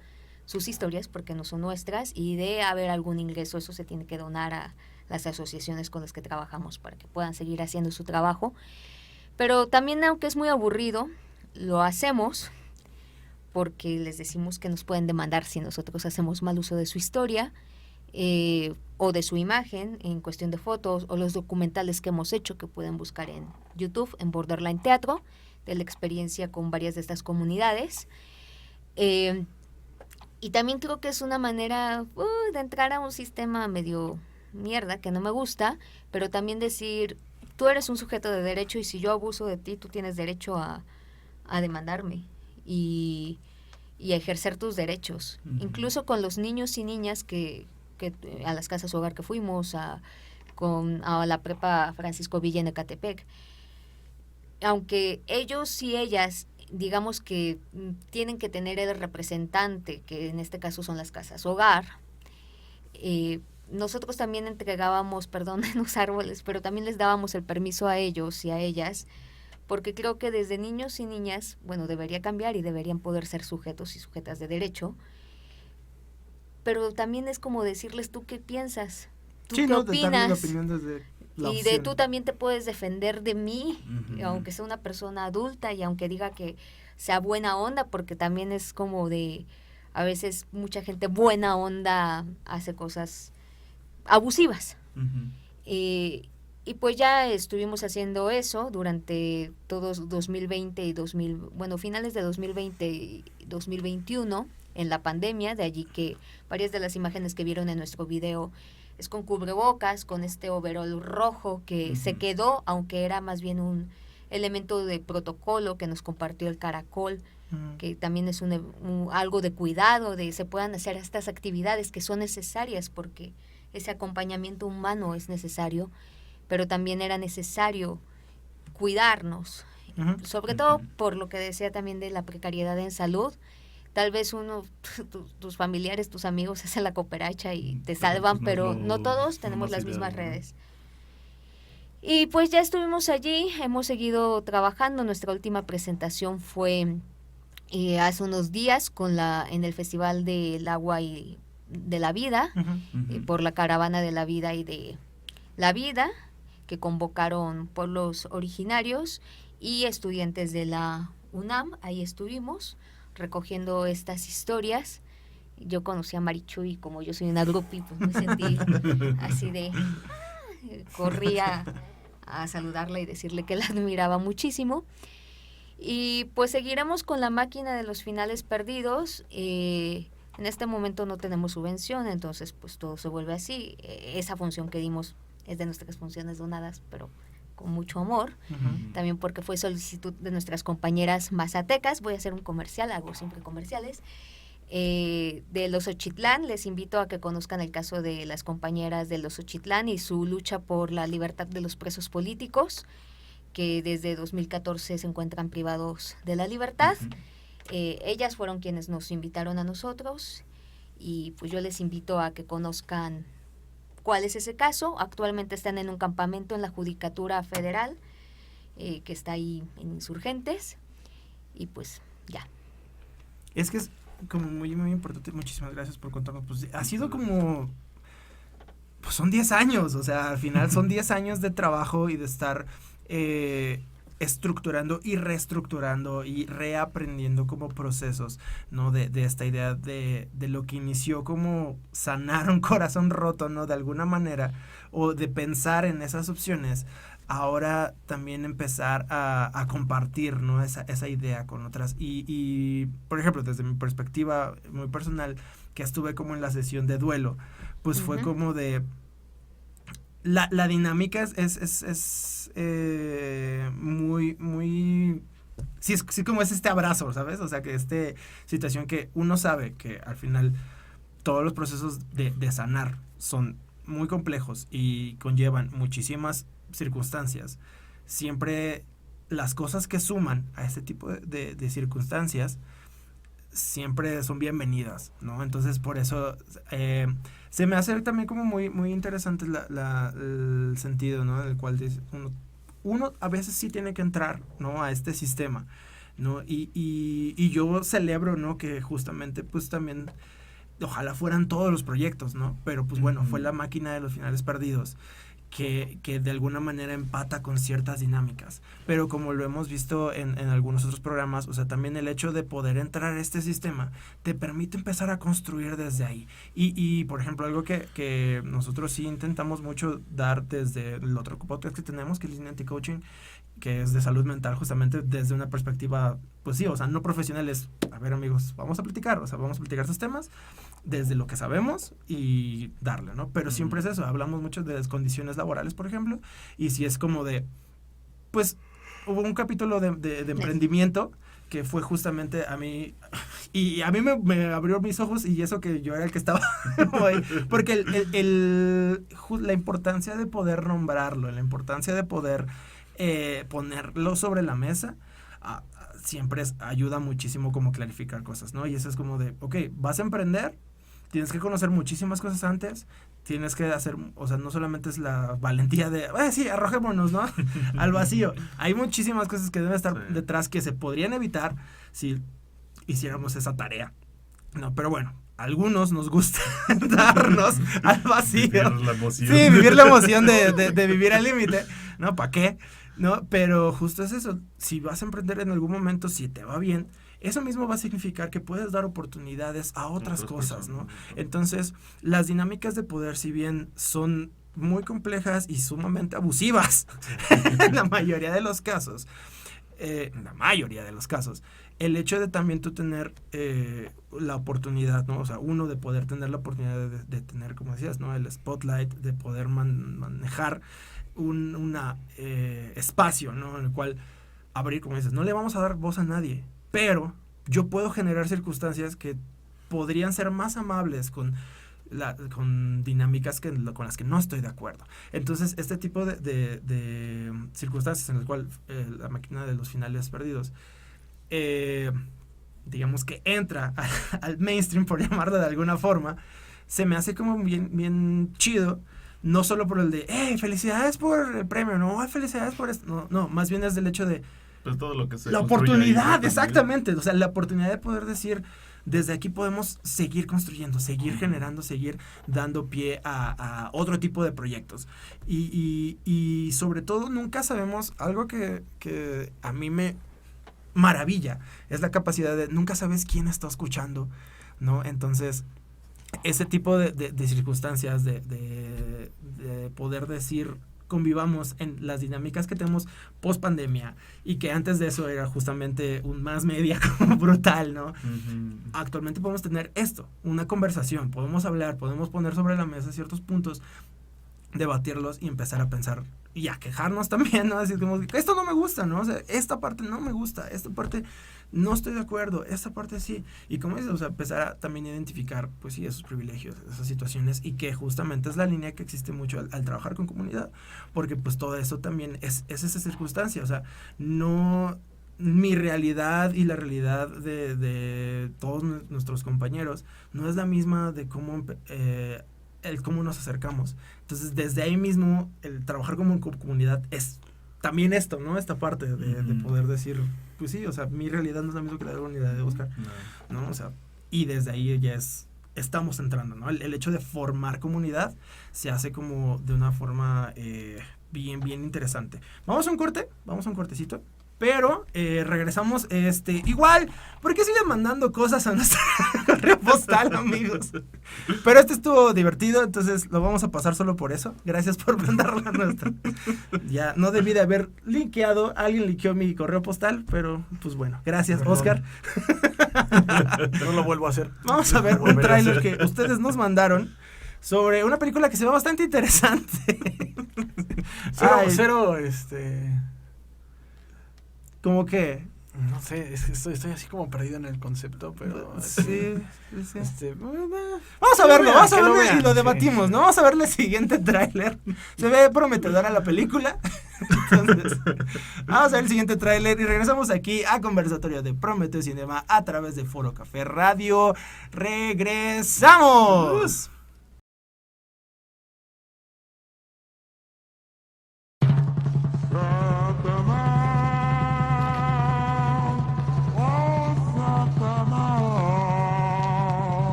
D: sus historias, porque no son nuestras, y de haber algún ingreso, eso se tiene que donar a las asociaciones con las que trabajamos para que puedan seguir haciendo su trabajo. Pero también, aunque es muy aburrido, lo hacemos porque les decimos que nos pueden demandar si nosotros hacemos mal uso de su historia, o de su imagen en cuestión de fotos, o los documentales que hemos hecho, que pueden buscar en YouTube, en Borderline Teatro, de la experiencia con varias de estas comunidades. Y también creo que es una manera de entrar a un sistema medio mierda, que no me gusta, pero también decir, tú eres un sujeto de derecho, y si yo abuso de ti, tú tienes derecho a demandarme y a ejercer tus derechos. Incluso con los niños y niñas que a las casas hogar que fuimos, a la prepa Francisco Villa en Ecatepec. Aunque ellos y ellas, digamos que tienen que tener el representante, que en este caso son las casas hogar, nosotros también entregábamos, perdonen los árboles, pero también les dábamos el permiso a ellos y a ellas, porque creo que desde niños y niñas, bueno, debería cambiar y deberían poder ser sujetos y sujetas de derecho, pero también es como decirles, ¿tú qué piensas? ¿Tú qué
A: De darle la
D: opinas?
A: opinión desde la
D: Y
A: opción.
D: tú también te puedes defender de mí, aunque sea una persona adulta y aunque diga que sea buena onda, porque también es como de, a veces mucha gente buena onda hace cosas abusivas. Y pues ya estuvimos haciendo eso durante todos 2020 y finales de 2020 y 2021 en la pandemia, de allí que varias de las imágenes que vieron en nuestro video es con cubrebocas, con este overol rojo que se quedó, aunque era más bien un elemento de protocolo que nos compartió el Caracol, que también es algo de cuidado, de se puedan hacer estas actividades que son necesarias porque ese acompañamiento humano es necesario, pero también era necesario cuidarnos, sobre todo por lo que decía también de la precariedad en salud. Tal vez tus familiares, tus amigos hacen la cooperacha y te salvan, pero no todos tenemos las mismas redes. Y pues ya estuvimos allí, hemos seguido trabajando. Nuestra última presentación fue hace unos días en el Festival del Agua y de la Vida, por la Caravana de la Vida y de la Vida, que convocaron pueblos originarios y estudiantes de la UNAM. Ahí estuvimos recogiendo estas historias. Yo conocí a Marichu y como yo soy una groupie, pues me sentí así de... corría a saludarla y decirle que la admiraba muchísimo. Y pues seguiremos con la máquina de los finales perdidos. En este momento no tenemos subvención, entonces pues todo se vuelve así. Esa función que dimos es de nuestras funciones donadas, pero con mucho amor, también porque fue solicitud de nuestras compañeras mazatecas. Voy a hacer un comercial, hago siempre comerciales, de Los Ochitlán. Les invito a que conozcan el caso de las compañeras de Los Ochitlán y su lucha por la libertad de los presos políticos, que desde 2014 se encuentran privados de la libertad. Ellas fueron quienes nos invitaron a nosotros y pues yo les invito a que conozcan cuál es ese caso. Actualmente están en un campamento en la Judicatura Federal, que está ahí en Insurgentes, y pues ya.
A: Es que es como muy, muy importante. Muchísimas gracias por contarnos. Pues ha sido como... Pues son 10 años, o sea, al final son 10 años de trabajo y de estar estructurando y reestructurando y reaprendiendo como procesos, ¿no? De esta idea de lo que inició como sanar un corazón roto, ¿no? De alguna manera, o de pensar en esas opciones, ahora también empezar a compartir, ¿no? Esa idea con otras. Y, por ejemplo, desde mi perspectiva muy personal, que estuve como en la sesión de duelo, pues fue como de... La dinámica es muy... Sí, como es este abrazo, ¿sabes? O sea, que situación que uno sabe que al final todos los procesos de sanar son muy complejos y conllevan muchísimas circunstancias. Siempre las cosas que suman a este tipo de circunstancias siempre son bienvenidas, ¿no? Entonces, por eso se me hace también como muy, muy interesante el sentido, ¿no? En el cual uno a veces sí tiene que entrar, ¿no? A este sistema, ¿no? Y yo celebro, ¿no? Que justamente, pues también, ojalá fueran todos los proyectos, ¿no? Pero, pues bueno, fue la máquina de los finales perdidos que de alguna manera empata con ciertas dinámicas. Pero como lo hemos visto en algunos otros programas, o sea, también el hecho de poder entrar a este sistema te permite empezar a construir desde ahí. Y por ejemplo, algo que nosotros sí intentamos mucho dar desde el otro podcast que tenemos, que es Línea Anti-Coaching, que es de salud mental, justamente desde una perspectiva, pues sí, o sea, no profesional, es, a ver amigos, vamos a platicar estos temas desde lo que sabemos y darle, ¿no? Pero siempre es eso, hablamos mucho de las condiciones laborales, por ejemplo, y si es como de, pues, hubo un capítulo de emprendimiento que fue justamente a mí, Y a mí me abrió mis ojos y eso que yo era el que estaba ahí. Porque la importancia de poder nombrarlo, la importancia de poder ponerlo sobre la mesa, siempre ayuda muchísimo como clarificar cosas, ¿no? Y eso es como de, ok, vas a emprender, tienes que conocer muchísimas cosas antes, tienes que hacer, o sea, no solamente es la valentía de, sí, arrojémonos, ¿no? Al vacío. Hay muchísimas cosas que deben estar detrás que se podrían evitar si hiciéramos esa tarea. No, pero bueno, a algunos nos gusta darnos al vacío.
C: Vivir la emoción.
A: Sí, vivir la emoción de vivir al límite, ¿no? ¿Para qué? ¿No? Pero justo es eso. Si vas a emprender en algún momento, si te va bien, eso mismo va a significar que puedes dar oportunidades a otras cosas, ¿no? Entonces, las dinámicas de poder, si bien son muy complejas y sumamente abusivas, en la mayoría de los casos, el hecho de también tú tener la oportunidad, ¿no? O sea, uno, de poder tener la oportunidad de tener, como decías, ¿no? El spotlight, de poder manejar un espacio, ¿no? En el cual abrir, como dices, no le vamos a dar voz a nadie, pero yo puedo generar circunstancias que podrían ser más amables con dinámicas con las que no estoy de acuerdo. Entonces, este tipo de circunstancias en las cuales la máquina de los finales perdidos, digamos que entra al mainstream, por llamarlo de alguna forma, se me hace como bien chido. No solo por el de, felicidades por el premio, no, felicidades por esto. No, más bien es del hecho de
C: pues todo lo que se
A: la oportunidad, exactamente. O sea, la oportunidad de poder decir, desde aquí podemos seguir construyendo, seguir generando, seguir dando pie a otro tipo de proyectos. Y sobre todo, nunca sabemos, algo que a mí me maravilla, es la capacidad de, nunca sabes quién está escuchando, ¿no? Entonces, ese tipo de circunstancias, de poder decir, convivamos en las dinámicas que tenemos post pandemia, y que antes de eso era justamente un más media como brutal, ¿no? Uh-huh. Actualmente podemos tener esto, una conversación, podemos hablar, podemos poner sobre la mesa ciertos puntos, debatirlos y empezar a pensar y a quejarnos también, ¿no? Decir como, esto no me gusta, ¿no? O sea, esta parte no me gusta, esta parte no estoy de acuerdo, esta parte sí. Y como dices, o sea, empezar a también identificar, pues sí, esos privilegios, esas situaciones, y que justamente es la línea que existe mucho al trabajar con comunidad, porque pues todo eso también es esa circunstancia, o sea, no... Mi realidad y la realidad de todos nuestros compañeros no es la misma de cómo cómo nos acercamos. Entonces, desde ahí mismo, el trabajar como comunidad es también esto, ¿no? Esta parte de poder decir, pues sí, o sea, mi realidad no es la misma que la realidad de Oscar, ¿no? O sea, y desde ahí ya estamos entrando, ¿no? El hecho de formar comunidad se hace como de una forma bien interesante. Vamos a un cortecito. Pero regresamos, igual, ¿por qué siguen mandando cosas a nuestro correo postal, amigos? Pero estuvo divertido, entonces lo vamos a pasar solo por eso. Gracias por mandarlo a nuestro. Ya no debí de haber linkeado, alguien linkeó mi correo postal, pero pues bueno, gracias, perdón. Oscar.
B: No lo vuelvo a hacer.
A: Vamos a ver un tráiler que ustedes nos sobre una película que se ve bastante interesante.
B: Cero,
A: ¿Cómo que?
B: No sé, estoy así como perdido en el concepto, pero...
A: Sí. Vamos a verlo y lo debatimos, sí. ¿No? Vamos a ver el siguiente tráiler. Se ve prometedora la película. Entonces, vamos a ver el siguiente tráiler y regresamos aquí a Conversatorio de Prometeo Cinema a través de Foro Café Radio. ¡Regresamos!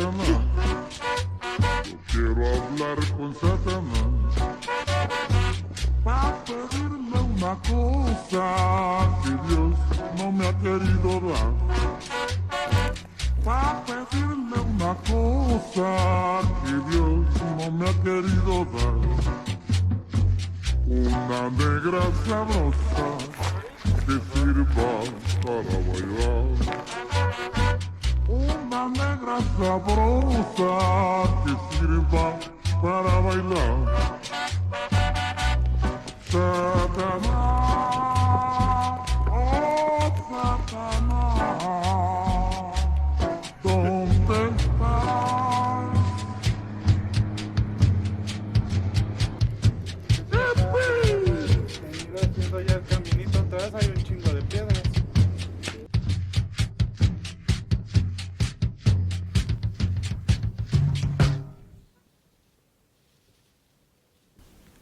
F: Satanás. Yo quiero hablar con Satanás para pedirle una cosa que Dios no me ha querido dar. Para pedirle una cosa que Dios no me ha querido dar. Una negra sabrosa que sirva para bailar. Una negra sabrosa que sirva para bailar. Satanás, oh Satanás, ¿dónde estás?
B: Venido haciendo ya el caminito atrás, hay un chingo de piedras.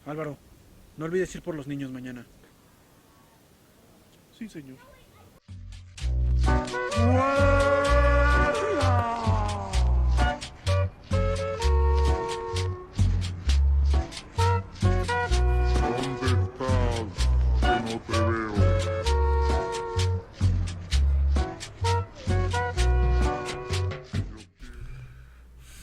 B: Álvaro, no olvides ir por los niños mañana.
C: Sí, señor.
F: ¿Dónde estás? Que no te veo.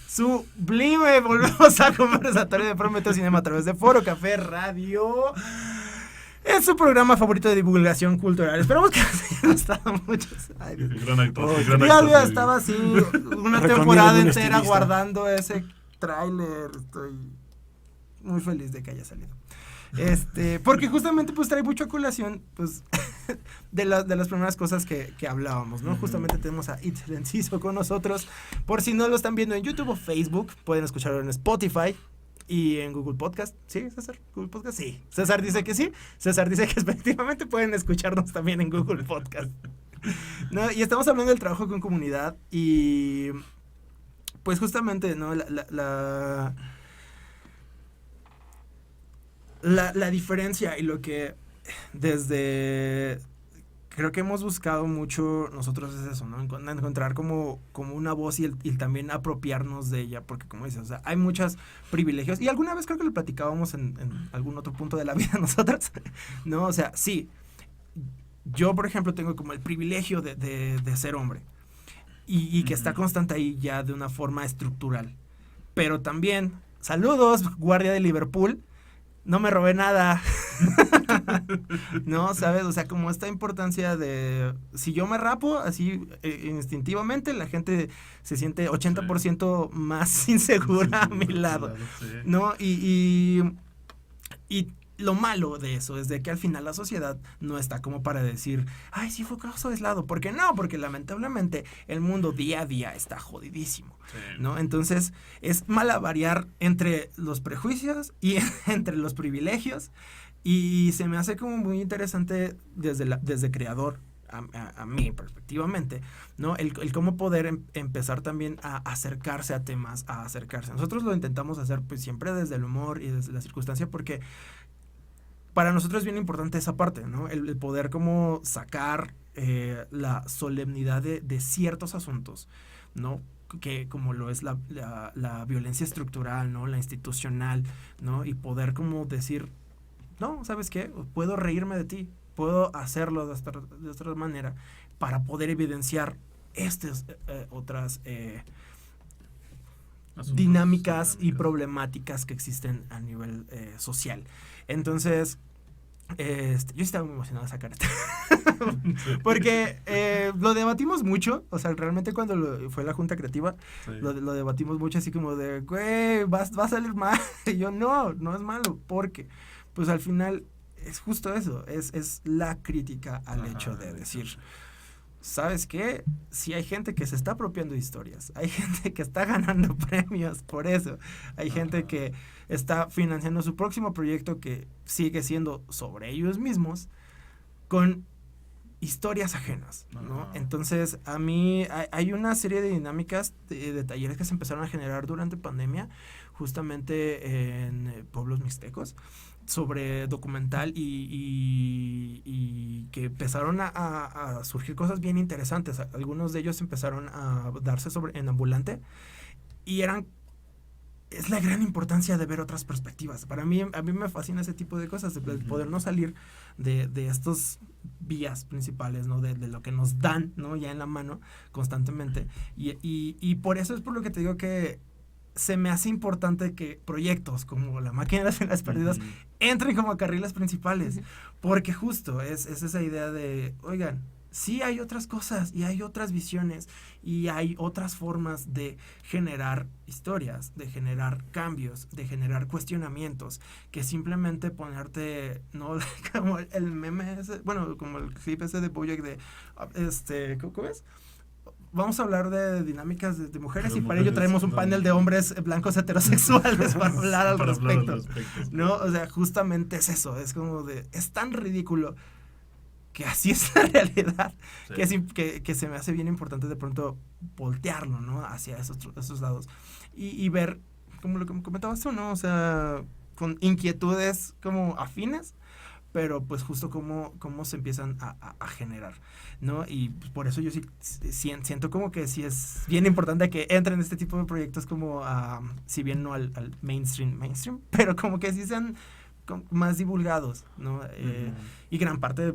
A: Sublime, volvemos a conversatorio de Prometeo Cinema a través de Foro Café Radio. Es su programa favorito de divulgación cultural. Esperamos que les haya gustado mucho. Ay, Dios.
C: Gran actor.
A: Oh,
C: gran
A: ya
C: actor,
A: había
C: sí.
A: estado así una
B: Recomiendo
A: temporada
B: un
A: entera
B: estilista.
A: guardando ese tráiler. Estoy muy feliz de que haya salido. Porque justamente pues trae mucho a colación pues de las primeras cosas que hablábamos, ¿no? Justamente tenemos a Itzel Enciso con nosotros. Por si no lo están viendo en YouTube o Facebook, pueden escucharlo en Spotify y en Google Podcast. ¿Sí, César? ¿Google Podcast? Sí. César dice que sí. César dice que efectivamente pueden escucharnos también en Google Podcast. ¿No? Y estamos hablando del trabajo con comunidad y pues justamente, ¿no? La diferencia y lo que creo que hemos buscado mucho nosotros es eso, ¿no? Encontrar como una voz y también apropiarnos de ella, porque como dices, o sea, hay muchos privilegios, y alguna vez creo que lo platicábamos en algún otro punto de la vida nosotros, ¿no? O sea, sí, yo por ejemplo tengo como el privilegio de ser hombre, y que está constante ahí ya de una forma estructural, pero también, saludos, guardia de Liverpool, no me robé nada. No, ¿sabes? O sea, como esta importancia de... Si yo me rapo, así instintivamente, la gente se siente 80% más insegura a mi lado.
C: Sí.
A: ¿No? Y lo malo de eso es de que al final la sociedad no está como para decir, ay, sí fue caso aislado. ¿Por qué no? Porque lamentablemente el mundo día a día está jodidísimo, ¿no? Entonces es malavariar entre los prejuicios y entre los privilegios, y se me hace como muy interesante desde creador, a mí perspectivamente, ¿no? El cómo poder empezar también a acercarse a temas, a acercarse. Nosotros lo intentamos hacer pues siempre desde el humor y desde la circunstancia, porque para nosotros es bien importante esa parte, ¿no? El poder como sacar la solemnidad de ciertos asuntos, ¿no? Que como lo es la violencia estructural, ¿no? La institucional, ¿no? Y poder como decir, no, ¿sabes qué? Puedo reírme de ti, puedo hacerlo de otra manera para poder evidenciar estas otras dinámicas y problemáticas que existen a nivel social. Entonces, yo estaba muy emocionado de sacar esto. Porque lo debatimos mucho. O sea, realmente cuando fue la junta creativa,
C: Sí.
A: lo debatimos mucho, así como de, güey, va a salir mal. Y yo, no es malo, porque pues al final es justo eso, es la crítica al hecho de decir, ¿sabes qué? Si hay gente que se está apropiando de historias, hay gente que está ganando premios por eso, hay gente que está financiando su próximo proyecto que sigue siendo sobre ellos mismos, con historias ajenas, ¿no? Entonces, a mí hay una serie de dinámicas de talleres que se empezaron a generar durante pandemia, justamente en pueblos mixtecos, sobre documental y que empezaron a surgir cosas bien interesantes. Algunos de ellos empezaron a darse en ambulante, y es la gran importancia de ver otras perspectivas. A mí me fascina ese tipo de cosas, de poder no salir de estos vías principales, ¿no? De lo que nos dan, ¿no? Ya en la mano constantemente. Y por eso es por lo que te digo que se me hace importante que proyectos como La Máquina de las Vidas Perdidas entren como carriles principales, porque justo es esa idea de, oigan, sí hay otras cosas y hay otras visiones y hay otras formas de generar historias, de generar cambios, de generar cuestionamientos, que simplemente ponerte, no como el meme ese, bueno, como el clip ese de BoJack de, ¿cómo es? Vamos a hablar de dinámicas de mujeres y para ello traemos un panel de hombres blancos heterosexuales para hablar al respecto, ¿no? O sea, justamente es eso, es como es tan ridículo que así es la realidad, sí. que se me hace bien importante de pronto voltearlo, ¿no? Hacia esos lados y ver, como lo que me comentabas tú, ¿no? O sea, con inquietudes como afines, pero pues justo cómo se empiezan a generar, ¿no? Y pues por eso yo sí siento como que sí es bien importante que entren este tipo de proyectos como, si bien no al mainstream, pero como que sí sean más divulgados, ¿no? Y gran parte del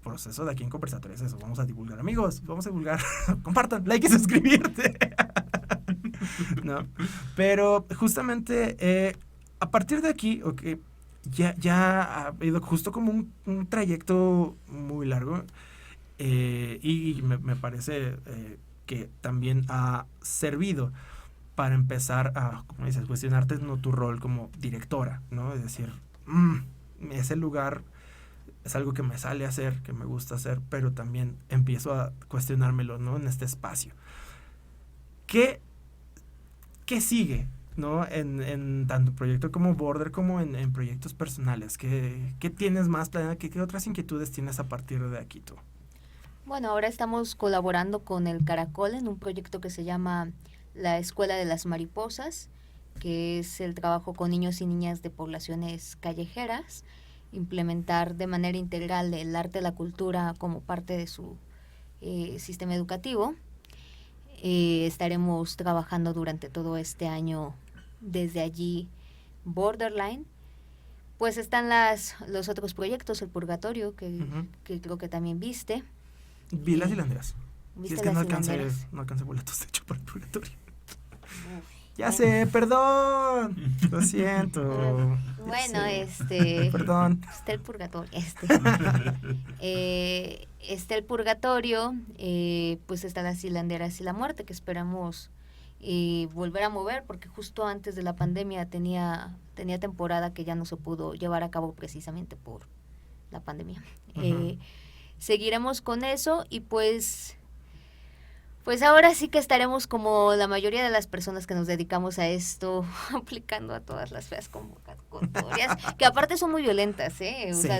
A: proceso de aquí en Conversatorios es eso, vamos a divulgar, amigos, vamos a divulgar, compartan, like y suscribirte, ¿no? Pero justamente a partir de aquí, okay, ya ha habido justo como un trayecto muy largo y me parece que también ha servido para empezar a, como dices, cuestionarte, ¿no? Tu rol como directora, ¿no? Es decir, ese lugar es algo que me sale a hacer, que me gusta hacer, pero también empiezo a cuestionármelo, ¿no? En este espacio. ¿Qué sigue, ¿no? En tanto proyecto como Border, como en proyectos personales? ¿Qué tienes más planeado? ¿Qué otras inquietudes tienes a partir de aquí tú?
D: Bueno, ahora estamos colaborando con el Caracol en un proyecto que se llama La Escuela de las Mariposas, que es el trabajo con niños y niñas de poblaciones callejeras, implementar de manera integral el arte y la cultura como parte de su sistema educativo. Estaremos trabajando durante todo este año desde allí Borderline. Pues están los otros proyectos, el Purgatorio, que creo que también viste.
A: Vi las hilanderas.
D: ¿Viste
A: es que
D: las
A: no alcancé boletos, de hecho, por el Purgatorio. Ya
D: Bueno.
A: sé, perdón. Lo siento.
D: Bueno,
A: Perdón.
D: está el Purgatorio. Está el Purgatorio, pues están las hilanderas y la muerte, que esperamos volver a mover, porque justo antes de la pandemia tenía temporada que ya no se pudo llevar a cabo precisamente por la pandemia. Seguiremos con eso y pues ahora sí que estaremos como la mayoría de las personas que nos dedicamos a esto, aplicando a todas las feas convocatorias, que aparte son muy violentas, ¿eh? O sea,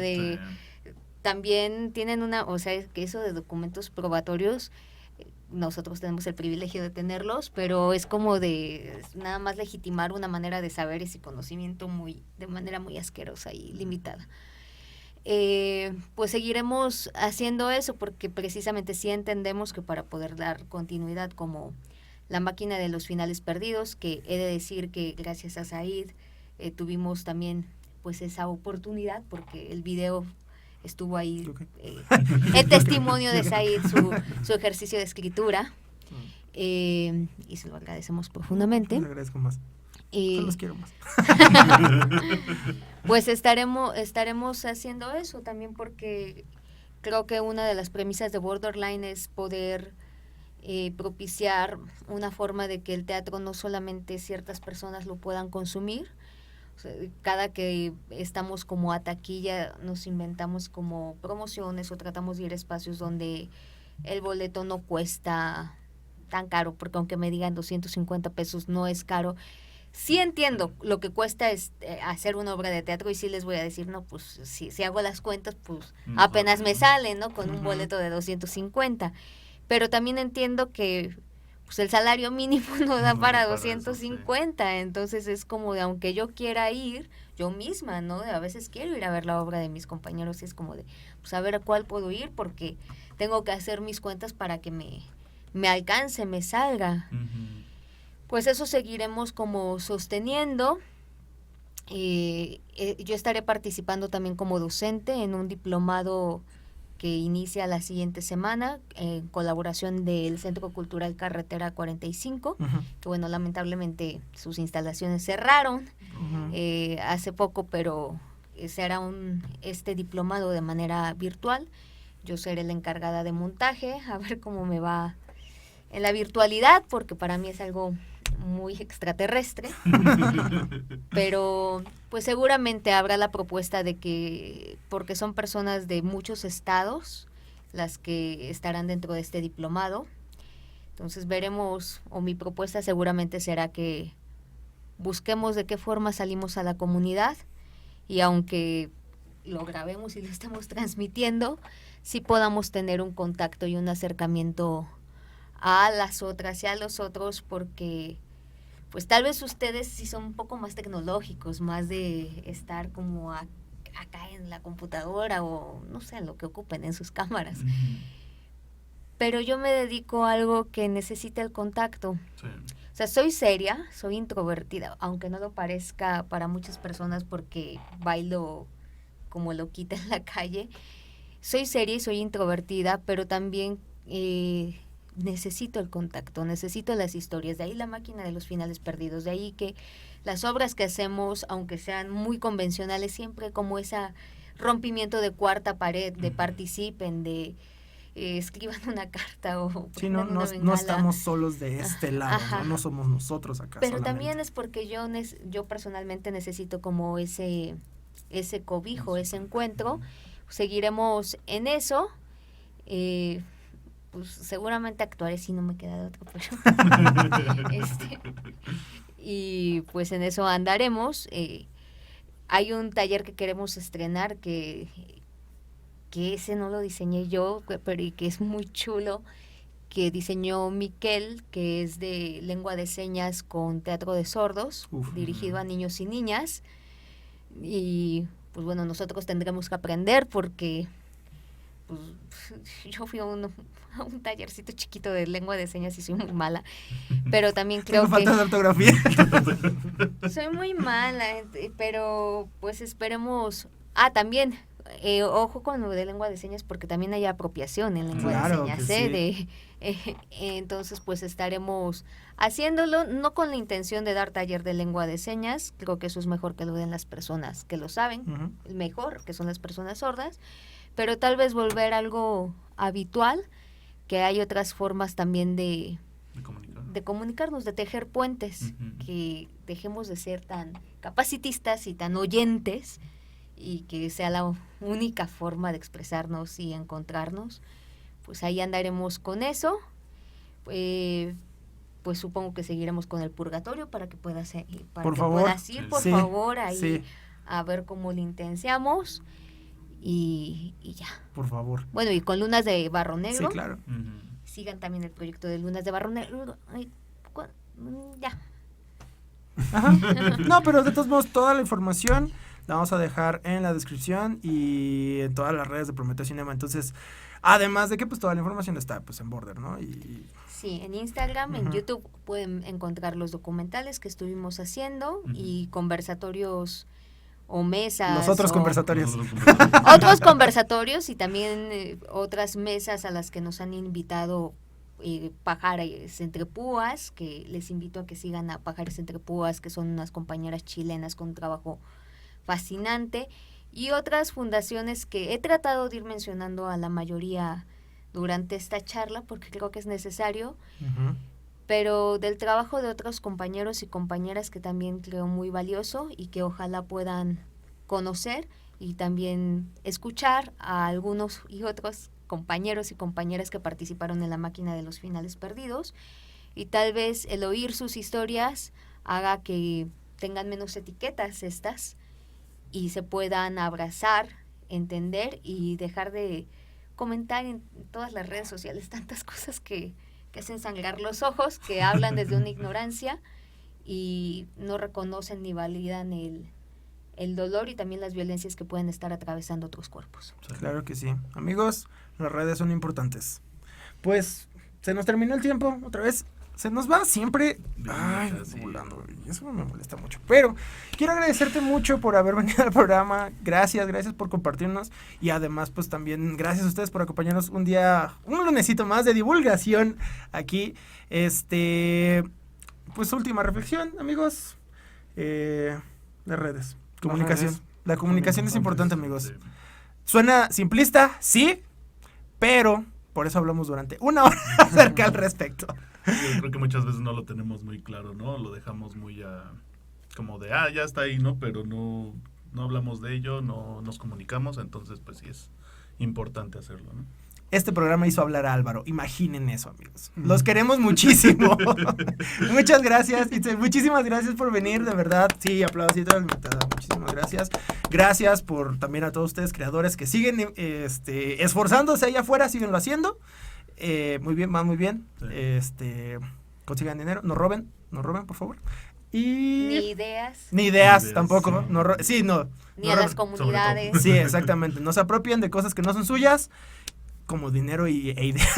D: también tienen que eso de documentos probatorios, nosotros tenemos el privilegio de tenerlos, pero es como de nada más legitimar una manera de saberes y conocimiento de manera muy asquerosa y limitada. Pues seguiremos haciendo eso porque precisamente sí entendemos que para poder dar continuidad como La Máquina de los Finales Perdidos, que he de decir que gracias a Said tuvimos también pues esa oportunidad porque el video estuvo ahí, el testimonio de Said, su ejercicio de escritura, y se lo agradecemos profundamente.
A: Les agradezco más. Yo los quiero más.
D: Pues estaremos haciendo eso también porque creo que una de las premisas de Borderline es poder propiciar una forma de que el teatro no solamente ciertas personas lo puedan consumir. O sea, cada que estamos como a taquilla nos inventamos como promociones o tratamos de ir a espacios donde el boleto no cuesta tan caro, porque aunque me digan 250 pesos no es caro. Sí entiendo lo que cuesta es hacer una obra de teatro y sí les voy a decir, no, pues si hago las cuentas, pues apenas me sale, ¿no? Con un boleto de 250. Pero también entiendo que pues el salario mínimo no da para 250, eso, sí. Entonces es como de, aunque yo quiera ir, yo misma, ¿no? A veces quiero ir a ver la obra de mis compañeros y es como de, pues a ver a cuál puedo ir porque tengo que hacer mis cuentas para que me alcance, me salga. Pues eso seguiremos como sosteniendo. Yo estaré participando también como docente en un diplomado que inicia la siguiente semana en colaboración del Centro Cultural Carretera 45, que bueno, lamentablemente sus instalaciones cerraron hace poco, pero se hará este diplomado de manera virtual. Yo seré la encargada de montaje, a ver cómo me va en la virtualidad, porque para mí es algo muy extraterrestre, pero pues seguramente habrá la propuesta de que, porque son personas de muchos estados las que estarán dentro de este diplomado, entonces veremos, o mi propuesta seguramente será que busquemos de qué forma salimos a la comunidad, y aunque lo grabemos y lo estemos transmitiendo, sí podamos tener un contacto y un acercamiento a las otras y a los otros, porque pues tal vez ustedes sí son un poco más tecnológicos, más de estar como acá en la computadora o no sé, en lo que ocupen en sus cámaras. Pero yo me dedico a algo que necesita el contacto.
C: Sí.
D: O sea, soy seria, soy introvertida, aunque no lo parezca para muchas personas porque bailo como loquita en la calle. Soy seria y soy introvertida, pero también necesito el contacto, necesito las historias. De ahí la máquina de los finales perdidos, de ahí que las obras que hacemos, aunque sean muy convencionales, siempre como ese rompimiento de cuarta pared, de participen, de escriban una carta o
A: sí, no estamos solos de este lado, ¿no? No somos nosotros acá.
D: Pero
A: solamente.
D: también es porque yo personalmente necesito como ese cobijo, ese encuentro. Seguiremos en eso. Pues seguramente actuaré si no me queda de otro, pero y pues en eso andaremos. Hay un taller que queremos estrenar que ese no lo diseñé yo, pero y que es muy chulo, que diseñó Miquel, que es de lengua de señas con teatro de sordos, dirigido a niños y niñas. Y pues bueno, nosotros tendremos que aprender porque pues, yo fui a un tallercito chiquito de lengua de señas y soy muy mala, pero también creo que
A: falta de ortografía.
D: soy muy mala, pero pues esperemos. También ojo con lo de lengua de señas, porque también hay apropiación en lengua de señas, entonces pues estaremos haciéndolo, no con la intención de dar taller de lengua de señas, creo que eso es mejor que lo den las personas que lo saben, mejor, que son las personas sordas, pero tal vez volver algo habitual, que hay otras formas también de comunicarnos, de tejer puentes, que dejemos de ser tan capacitistas y tan oyentes, y que sea la única forma de expresarnos y encontrarnos. Pues ahí andaremos con eso. Pues supongo que seguiremos con el purgatorio para que puedas ir, por favor, ahí a ver cómo lo intenciamos y ya.
A: Por favor.
D: Bueno, y con Lunas de Barro Negro.
A: Sí, claro.
D: Sigan también el proyecto de Lunas de Barro Negro. Ya.
A: Ajá. No, pero de todos modos, toda la información la vamos a dejar en la descripción y en todas las redes de Prometeo Cinema. Entonces, además de que pues toda la información está pues en Border, ¿no?
D: Sí, en Instagram, en YouTube pueden encontrar los documentales que estuvimos haciendo y conversatorios o mesas.
A: Los otros conversatorios.
D: Otros conversatorios y también otras mesas a las que nos han invitado Pajares Entre Púas, que les invito a que sigan a Pajares Entre Púas, que son unas compañeras chilenas con un trabajo fascinante, y otras fundaciones que he tratado de ir mencionando a la mayoría durante esta charla porque creo que es necesario, pero del trabajo de otros compañeros y compañeras que también creo muy valioso y que ojalá puedan conocer y también escuchar a algunos y otros compañeros y compañeras que participaron en la máquina de los finales perdidos, y tal vez el oír sus historias haga que tengan menos etiquetas estas y se puedan abrazar, entender y dejar de comentar en todas las redes sociales tantas cosas que hacen sangrar los ojos, que hablan desde una ignorancia y no reconocen ni validan el dolor y también las violencias que pueden estar atravesando otros cuerpos.
A: Claro que sí. Amigos, las redes son importantes. Pues se nos terminó el tiempo otra vez. se nos va siempre. Ay,
C: Sí.
A: volando, y eso me molesta mucho. Pero quiero agradecerte mucho por haber venido al programa. Gracias por compartirnos. Y además, pues también gracias a ustedes por acompañarnos un lunesito más de divulgación aquí. Pues última reflexión, amigos. Las redes. Comunicación.
B: redes.
A: La comunicación es importante,
C: Entonces,
A: amigos. Suena simplista, sí, pero por eso hablamos durante una hora acerca al respecto.
C: Yo creo que muchas veces no lo tenemos muy claro, ¿no? Lo dejamos muy como de, ya está ahí, ¿no? Pero no hablamos de ello, no nos comunicamos, entonces pues sí es importante hacerlo, ¿no?
A: Este programa hizo hablar a Álvaro. Imaginen eso, amigos. Los queremos muchísimo. Muchas gracias, Itzel. Muchísimas gracias por venir, de verdad. Sí, aplausito. Muchísimas gracias. Gracias por también a todos ustedes, creadores, que siguen esforzándose allá afuera, síguenlo haciendo. Muy bien, va muy bien.
C: Sí.
A: Consigan dinero, no roben, por favor. Y
D: Ni ideas,
A: ni ideas
C: Ideas,
A: tampoco.
C: sí.
A: No,
D: ni
A: no
D: a las
A: roben.
D: comunidades.
A: Sí, exactamente. No se apropien de cosas que no son suyas, como dinero e ideas.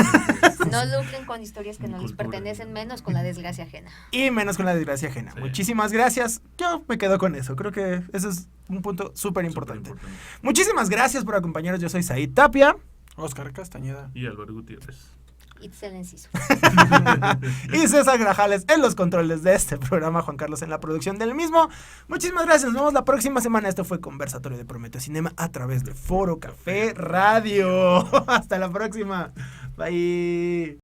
D: No lucren con historias que no les
C: Cultura.
D: pertenecen, menos con la desgracia ajena.
A: Y menos con la desgracia ajena.
C: Sí.
A: Muchísimas gracias. Yo me quedo con eso. Creo que ese es un punto súper importante.
C: Superimportante.
A: Muchísimas gracias por acompañarnos. Yo soy Said Tapia.
B: Oscar Castañeda.
C: Y Álvaro Gutiérrez.
D: Itzel Enciso.
A: Y César Grajales en los controles de este programa. Juan Carlos en la producción del mismo. Muchísimas gracias. Nos vemos la próxima semana. Esto fue Conversatorio de Prometeo Cinema a través de Foro Café Radio. Hasta la próxima. Bye.